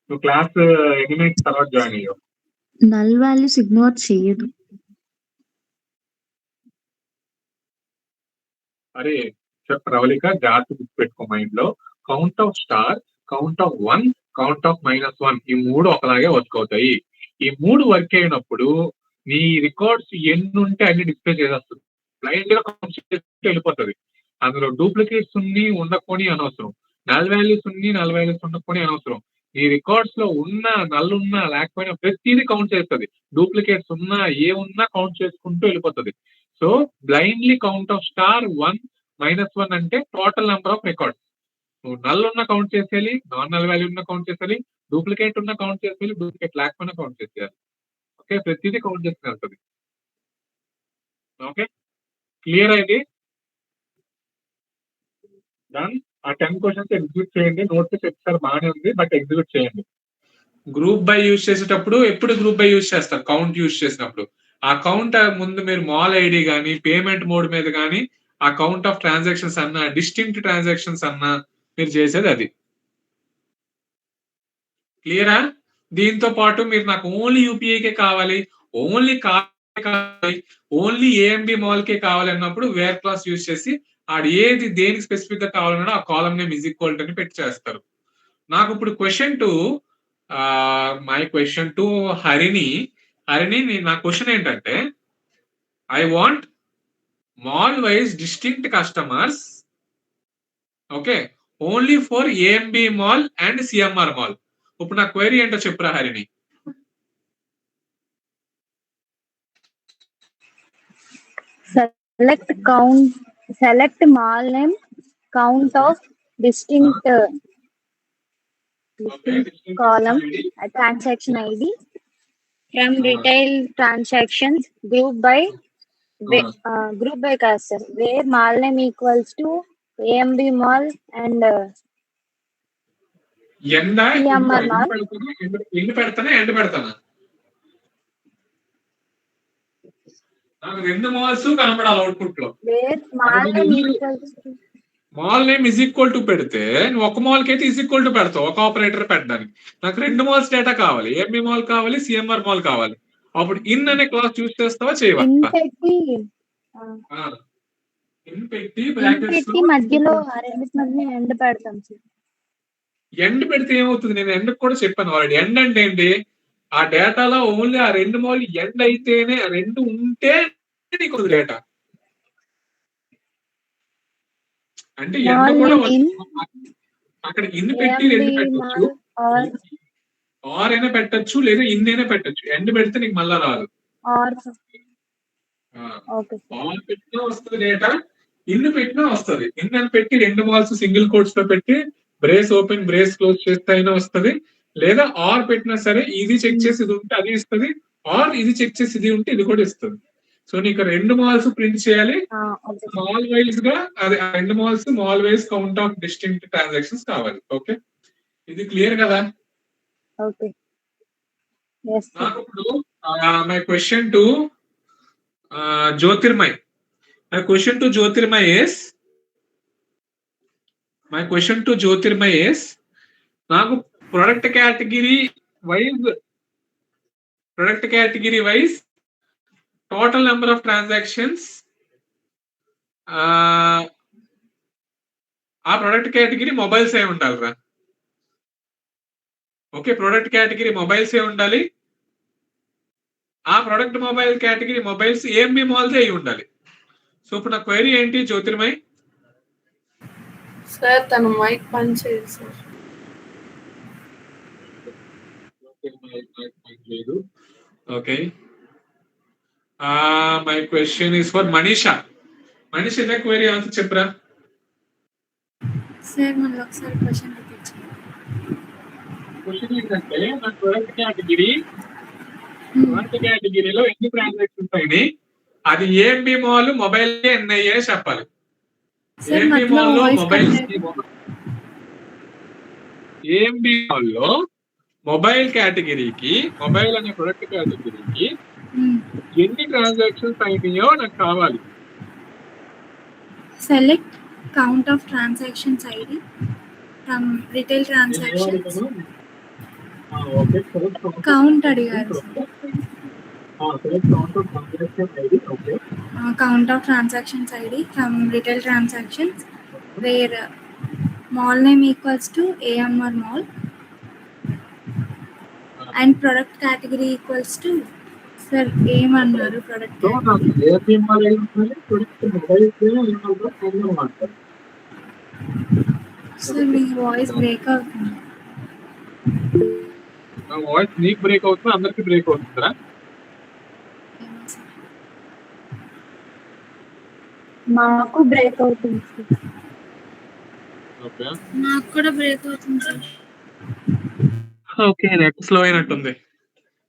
A: నువ్వు క్లాస్ ఎన్ని మినిట్స్ తర్వాత జాయిన్ అయ్యావు?
C: నల్ వాల్యూస్ ఇగ్నోర్ చేయదు.
A: అరే ప్రవళిక, జాగ్రత్త గుర్తుపెట్టుకో మైండ్ లో. Count of star, count of one, count of minus one, ఈ మూడు ఒకలాగే వర్క్ అవుతాయి. ఈ మూడు వర్క్ అయినప్పుడు నీ రికార్డ్స్ ఎన్ని ఉంటే అన్ని డిస్ప్లే చేసేస్తుంది. బ్లైండ్ గా కౌంట్ చేస్తే వెళ్ళిపోతుంది. అందులో డూప్లికేట్స్ ఉన్ని ఉండకొని అనవసరం, నల్ వాల్యూస్ ఉన్ని నల్ వాల్యూస్ ఉండకొని అనవసరం. ఈ రికార్డ్స్ లో ఉన్న నల్లున్నా లేకపోయినా ప్రతిదీ కౌంట్ చేస్తుంది. డూప్లికేట్స్ ఉన్నా ఏ ఉన్నా కౌంట్ చేసుకుంటూ వెళ్ళిపోతుంది. So blindly count of star one, -1 అంటే టోటల్ నెంబర్ ఆఫ్ రికార్డ్స్. నువ్వు నల్ ఉన్న కౌంట్ చేసేయాలి, నాన్ నల్ వాల్యూ ఉన్న కౌంట్ చేసేయాలి, డూప్లికేట్ ఉన్న కౌంట్ చేసేయాలి, డూప్లికేట్ లేకపోయినా కౌంట్ చేసేయాలి. ఓకే, ప్రతిదీ కౌంట్ చేసి వెళ్తుంది. ఓకే, క్లియర్ అయింది. డన్. ఆ 10 క్వశ్చన్స్ ఎగ్జిక్యూట్ చేయండి. నోట్స్ చెప్తారు బాగానే ఉంది, బట్ ఎగ్జిక్యూట్ చేయండి. గ్రూప్ బై యూజ్ చేసేటప్పుడు ఎప్పుడు గ్రూప్ బై యూజ్ చేస్తారు? కౌంట్ యూజ్ చేసినప్పుడు. ఆ కౌంట్ ముందు మీరు మాల్ ఐడి కానీ పేమెంట్ మోడ్ మీద కానీ ఆ కౌంట్ ఆఫ్ ట్రాన్సాక్షన్స్ అన్నా డిస్టింక్ట్ ట్రాన్సాక్షన్స్ అన్నా మీరు చేసేది అది. క్లియరా? దీంతో పాటు మీరు నాకు ఓన్లీ యూపీఐకే కావాలి, ఓన్లీ కావాలి, ఓన్లీ ఏఎంబి మాల్కే కావాలి అన్నప్పుడు వేర్ క్లాస్ యూజ్ చేసి ఆడు ఏది దేనికి స్పెసిఫిక్ గా కావాలన్నా ఆ కాలం నేమ్ ఈజ్ ఈక్వల్ టు అని పెట్టి చేస్తారు. నాకు ఇప్పుడు question to my question to Harini. నా క్వశ్చన్ ఏంటంటే, I want mall wise distinct customers, okay, only for AMB mall and CMR mall. ఇప్పుడు నా క్వైరీ ఏంటో చెప్పురా Harini.
N: Select mall name, count of distinct column, transaction ID from retail transactions group by customer, where mall name equals to AMB mall and CMR mall.
A: End పెడతానా? నాకు 2 malls కనపడాలి output లో.
N: Where mall name equals to
A: mall name is equal to పెడితే నువ్వు ఒక mall కి అయితే is equal to పెడతావు, ఒక ఆపరేటర్ పెట్టడానికి. నాకు 2 మాల్స్ డేటా కావాలి, ఏఎంబి మాల్ కావాలి, సిఎంఆర్ మాల్ కావాలి. అప్పుడు ఇన్ అనే క్లాస్ యూజ్ చేస్తావా చేయవా? ఇన్ పెట్టి
N: మధ్యలో ఎండ్ పెడతాం.
A: ఎండ్ పెడితే ఏమవుతుంది? నేను ఎండ్ కూడా చెప్పాను ఆల్రెడీ. ఎండ్ అంటే ఏంటి? ఆ డేటాలో ఓన్లీ ఆ 2 మాల్ ఎండ్ అయితేనే, ఆ 2 ఉంటే నీకు డేటా. అంటే ఎండ్ కూడా అక్కడ ఇన్ పెట్టి 2 పెట్టచ్చు, ఆర్ అయినా పెట్టచ్చు, లేదా ఇన్ అయినా పెట్టచ్చు. ఎండ్ పెడితే నీకు మళ్ళా రాదు. ఆర్ పెట్టినా వస్తుంది డేటా, ఇన్ పెట్టినా వస్తుంది. ఇన్ అని పెట్టి 2 మాల్స్ సింగిల్ కోట్స్ లో పెట్టి బ్రేస్ ఓపెన్ బ్రేస్ క్లోజ్ చేస్తే అయినా వస్తుంది. లేదా ఆర్ పెట్టినా సరే ఇది చెక్ చేసి ఇది ఉంటే అది ఇస్తుంది, ఆర్ ఇది చెక్ చేసి ఇది ఉంటే ఇది కూడా ఇస్తుంది. సో నీకు 2 మాల్స్ ప్రింట్ చేయాలి మాల్ వైజ్ గా. అది 2 malls mall wise count of distinct transactions కావాలి. ఓకే, ఇది క్లియర్ కదా? నాకు ఇప్పుడు my question to Jyotirmay. My question to Jyotirmay is, నాకు product category wise total number of transactions, ఆ ప్రొడక్ట్ కేటగిరీ మొబైల్స్ ఏ ఉండాలిరా. ఓకే, ప్రొడక్ట్ కేటగిరీ మొబైల్స్ ఏ ఉండాలి. ఆ product mobile category mobiles AMB malls అయి ఉండాలి. సో ఇప్పుడు నా క్వైరీ ఏంటి జ్యోతిర్మయ్?
I: సార్ తన మైక్ పని చేయదు sir.
A: Okay, my question is for Manisha. Manisha ఇదే క్వైరీ ఆన్సర్ చెప్పురా.
C: సార్ మళ్ళీ ఒకసారి క్వశ్చన్ రిపీట్ చేయండి.
A: క్వశ్చన్ ఏంటంటే, నా ప్రొడక్ట్ కేటగిరీలో ఎన్ని ట్రాన్సాక్షన్స్ అయినాయి, అది ఏఎంబి మాల్ మొబైల్ ఎన్ఐఏ చెప్పాలి. ఏఎంబి మాల్లో మొబైల్ కేటగిరీకి, మొబైల్ అనే ప్రొడక్ట్ కేటగిరీకి ఎన్ని ట్రాన్సాక్షన్స్ అయినాయో నాకు కావాలి.
C: Select count of transactions ID from retail transactions. Count అడిగారు. Count of transactions ID from retail transactions where mall name equals to AMR mall and product category equals to, sir, ఏమన్నారు product sir మీ voice break అవుతుంది.
A: నా voice నీకు break అవుతుంది, అందరికి break అవుతుందా?
N: మాకు break అవుతుంది సార్.
A: ఓకే
L: నాకు కూడా బ్రేక్ అవుతుంది సార్.
A: ఓకే నెట్ స్లో అయినట్టుంది.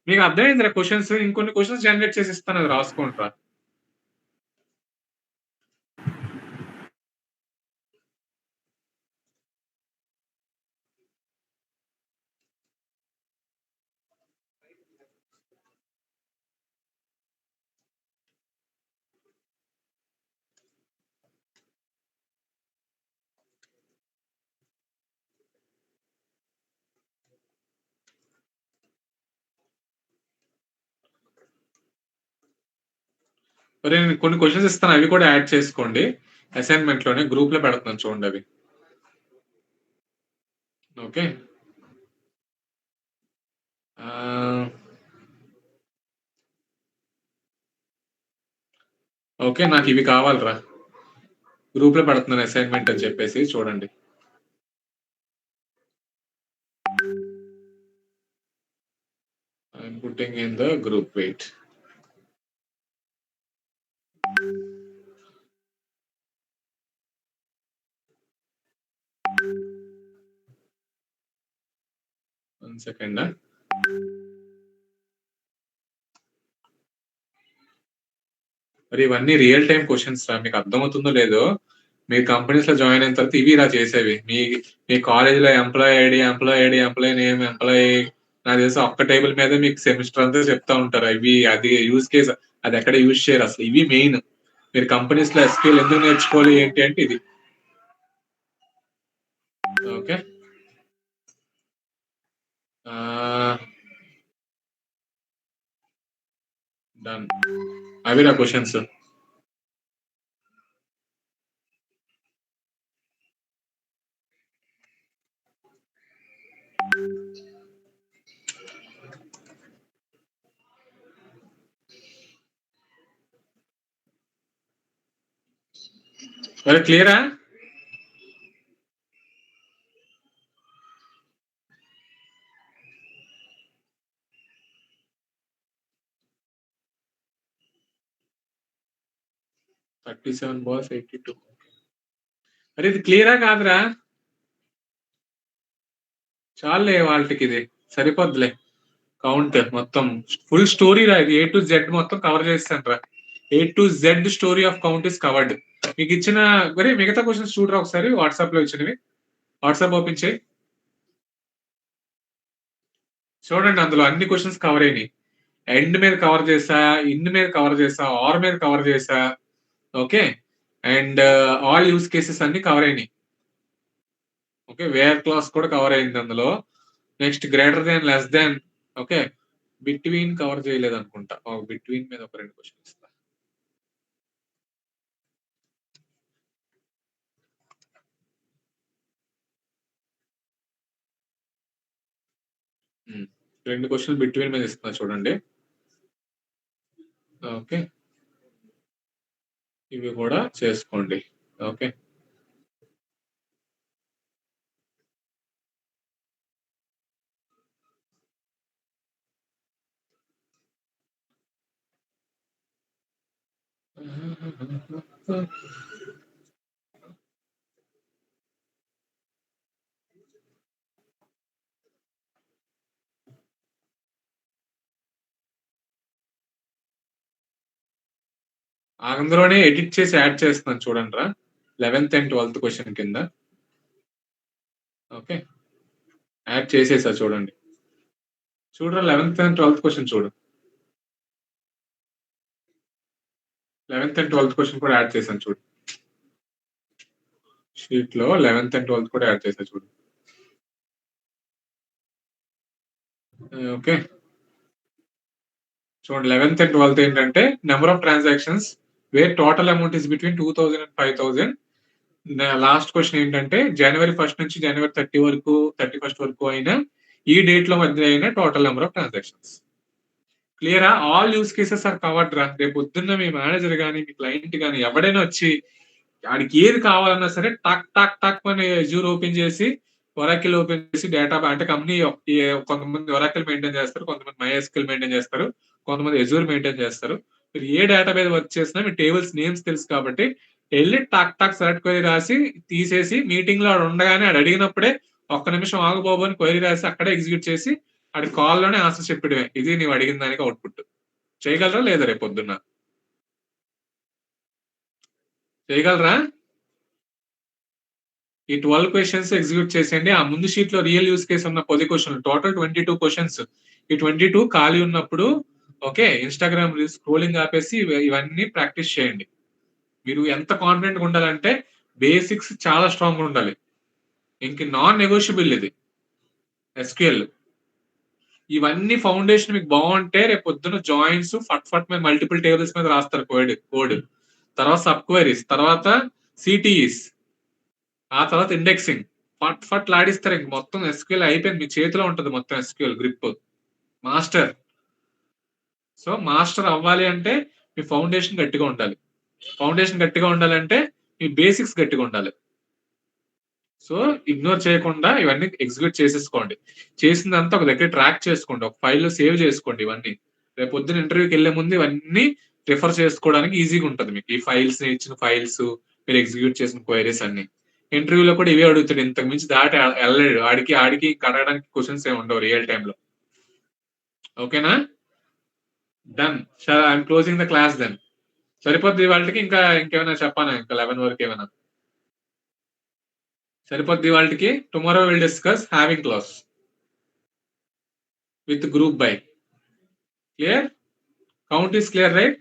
A: మీకు అర్థమైందిరా క్వశ్చన్స్? ఇంకొన్ని క్వశ్చన్స్ జనరేట్ చేసి ఇస్తాను, అది రాసుకుంటారా? మరి నేను కొన్ని క్వశ్చన్స్ ఇస్తాను, అవి కూడా యాడ్ చేసుకోండి. అసైన్మెంట్ లోనే గ్రూప్ లో పెడుతున్నాను చూడండి అవి. ఓకే ఓకే నాకు ఇవి కావాలరా, గ్రూప్ లో పెడుతున్నాను అసైన్మెంట్ అని చెప్పేసి చూడండి. I'm putting in the group, wait. One second. మరి ఇవన్నీ రియల్ టైం క్వశ్చన్స్ రా, మీకు అర్థమవుతుందో లేదో. మీ కంపెనీస్ లో జాయిన్ అయిన తర్వాత ఇవి రా చేసేవి. మీ కాలేజ్ లో employee ID, employee name, employee, నాకు తెలిసి ఒక్క టేబుల్ మీద మీకు సెమిస్టర్ అంతా చెప్తా ఉంటారు. ఇవి అది యూజ్ కేస్, అది ఎక్కడ యూజ్ చేయరు అసలు. ఇవి మెయిన్. మీరు కంపెనీస్ లో ఎస్క్యూఎల్ ఎందుకు నేర్చుకోవాలి ఏంటి అంటే ఇది. Okay done. అవి నా క్వశ్చన్స్. మరి క్లియరా? $37 balls, 82. అరే ఇది క్లియరా కాదురా? చాలే వాళ్ళకి, ఇది సరిపోద్దులే. కౌంట్ మొత్తం ఫుల్ స్టోరీ రా, ఇది A to Z మొత్తం కవర్ చేస్తాను రా. A to Z story of count is covered. మీకు ఇచ్చిన మరి మిగతా క్వశ్చన్స్ చూడరా ఒకసారి, వాట్సాప్ లో ఇచ్చినవి. వాట్సాప్ ఓపెన్ చేయి చూడండి, అందులో అన్ని క్వశ్చన్స్ కవర్ అయినాయి. ఎండ్ మీద కవర్ చేసా, ఇన్ మీద కవర్ చేసా, ఆర్ మీద కవర్ చేసా. Okay and all use cases అన్ని కవర్ అయినాయి. ఓకే వేర్ క్లాస్ కూడా కవర్ అయింది అందులో. Next greater than, less than, okay between cover చేయలేదు అనుకుంటా. బిట్వీన్ మీద ఒక 2 క్వశ్చన్స్ ఇస్తా. రెండు క్వశ్చన్ బిట్వీన్ మీద ఇస్తున్నా చూడండి. ఓకే ఇవి కూడా చేసుకోండి. ఓకే అందులోనే ఎడిట్ చేసి యాడ్ చేస్తున్నాను చూడండి రా, 11th and 12th క్వశ్చన్ కింద. ఓకే యాడ్ చేసేసా చూడండి. చూడరా 11th and 12th క్వశ్చన్ చూడు. 11th and 12th క్వశ్చన్ కూడా యాడ్ చేశాను చూడు. షీట్ లో 11th and 12th కూడా యాడ్ చేసా చూడు. ఓకే చూడండి 11th and 12th ఏంటంటే number of transactions where total amount is between 2000 and 5000. Last question ఏంటంటే January 1st నుంచి January 30 వరకు, 31st వరకు అయినా ఈ డేట్ లో మధ్య అయినా టోటల్ నెంబర్ ఆఫ్ ట్రాన్సాక్షన్స్. క్లియరా? All use cases are covered రా. రేపు పొద్దున్న మీ మేనేజర్ కానీ, మీ క్లయింట్ కానీ ఎవడైనా వచ్చి ఆడికి ఏది కావాలన్నా సరే టక్ టక్ టక్ అని అజ్యూర్ ఓపెన్ చేసి, ఒరాకిల్ ఓపెన్ చేసి, డేటా అంటే కంపెనీ కొంతమంది ఒరాకిల్ మెయింటైన్ చేస్తారు, కొంతమంది MySQL మెయింటైన్ చేస్తారు, కొంతమంది అజ్యూర్ మెయింటైన్ చేస్తారు. మీరు ఏ డేటా మీద వర్క్ చేసినా మీ టేబుల్స్ నేమ్స్ తెలుసు కాబట్టి వెళ్ళి టాక్ సెలెక్ట్ క్వైరీ రాసి తీసేసి మీటింగ్ లో ఆడు ఉండగానే ఆడు అడిగినప్పుడే ఒక్క నిమిషం ఆగుబాబు అని క్వైరీ రాసి అక్కడే ఎగ్జిక్యూట్ చేసి ఆడి కాల్లోనే ఆన్సర్ చెప్పడమే. ఇది నీవు అడిగిన దానికి అవుట్పుట్. చేయగలరా లేదా రేపు పొద్దున్న? చేయగలరా? ఈ 12 క్వశ్చన్స్ ఎగ్జిక్యూట్ చేసేయండి. ఆ ముందు షీట్ లో రియల్ యూస్ కేసు ఉన్న 10 క్వశ్చన్లు, టోటల్ 22 క్వశ్చన్స్. ఈ 22 ఖాళీ ఉన్నప్పుడు ఓకే ఇన్స్టాగ్రామ్ స్క్రోలింగ్ ఆపేసి ఇవన్నీ ప్రాక్టీస్ చేయండి. మీరు ఎంత కాన్ఫిడెంట్ గా ఉండాలంటే బేసిక్స్ చాలా స్ట్రాంగ్ ఉండాలి. ఇంక నాన్ నెగోషియబుల్ ఇది ఎస్క్యూఎల్. ఇవన్నీ ఫౌండేషన్ మీకు బాగుంటే రేపు పొద్దున జాయింట్స్ ఫట్ మీద మల్టిపుల్ టేబుల్స్ మీద రాస్తారు కోడ్. తర్వాత సబ్ క్వైరీస్, తర్వాత సిటీఈస్, ఆ తర్వాత ఇండెక్సింగ్ ఫట్ లాడిస్తారు. ఇంక మొత్తం ఎస్క్యూఎల్ అయిపోయింది. మీ చేతిలో ఉంటుంది మొత్తం SQL grip master. So master అవ్వాలి అంటే మీ ఫౌండేషన్ గట్టిగా ఉండాలి. ఫౌండేషన్ గట్టిగా ఉండాలంటే మీ బేసిక్స్ గట్టిగా ఉండాలి. సో ఇగ్నోర్ చేయకుండా ఇవన్నీ ఎగ్జిక్యూట్ చేసేసుకోండి. చేసిందంతా ఒక దగ్గర ట్రాక్ చేసుకోండి, ఒక ఫైల్లో సేవ్ చేసుకోండి. ఇవన్నీ రేపు పొద్దున ఇంటర్వ్యూకి వెళ్లే ముందు ఇవన్నీ రిఫర్ చేసుకోవడానికి ఈజీగా ఉంటుంది మీకు. ఈ ఫైల్స్ ఇచ్చిన ఫైల్స్, మీరు ఎగ్జిక్యూట్ చేసిన క్వైరీస్ అన్ని. ఇంటర్వ్యూలో కూడా ఇవే అడుగుతాడు. ఇంతకు మించి దాటి వెళ్ళలేడు. ఆడికి అడగడానికి క్వశ్చన్స్ ఏమి ఉండవు రియల్ టైంలో. ఓకేనా? Done. I'm closing the class then. సరిపోద్ది వాళ్ళకి. ఇంకేమైనా చెప్పానా? ఇంకా 11 వరకు ఏమైనా సరిపోద్ది వాళ్ళకి. Tomorrow will discuss having class with group by. Clear? Count is clear, right?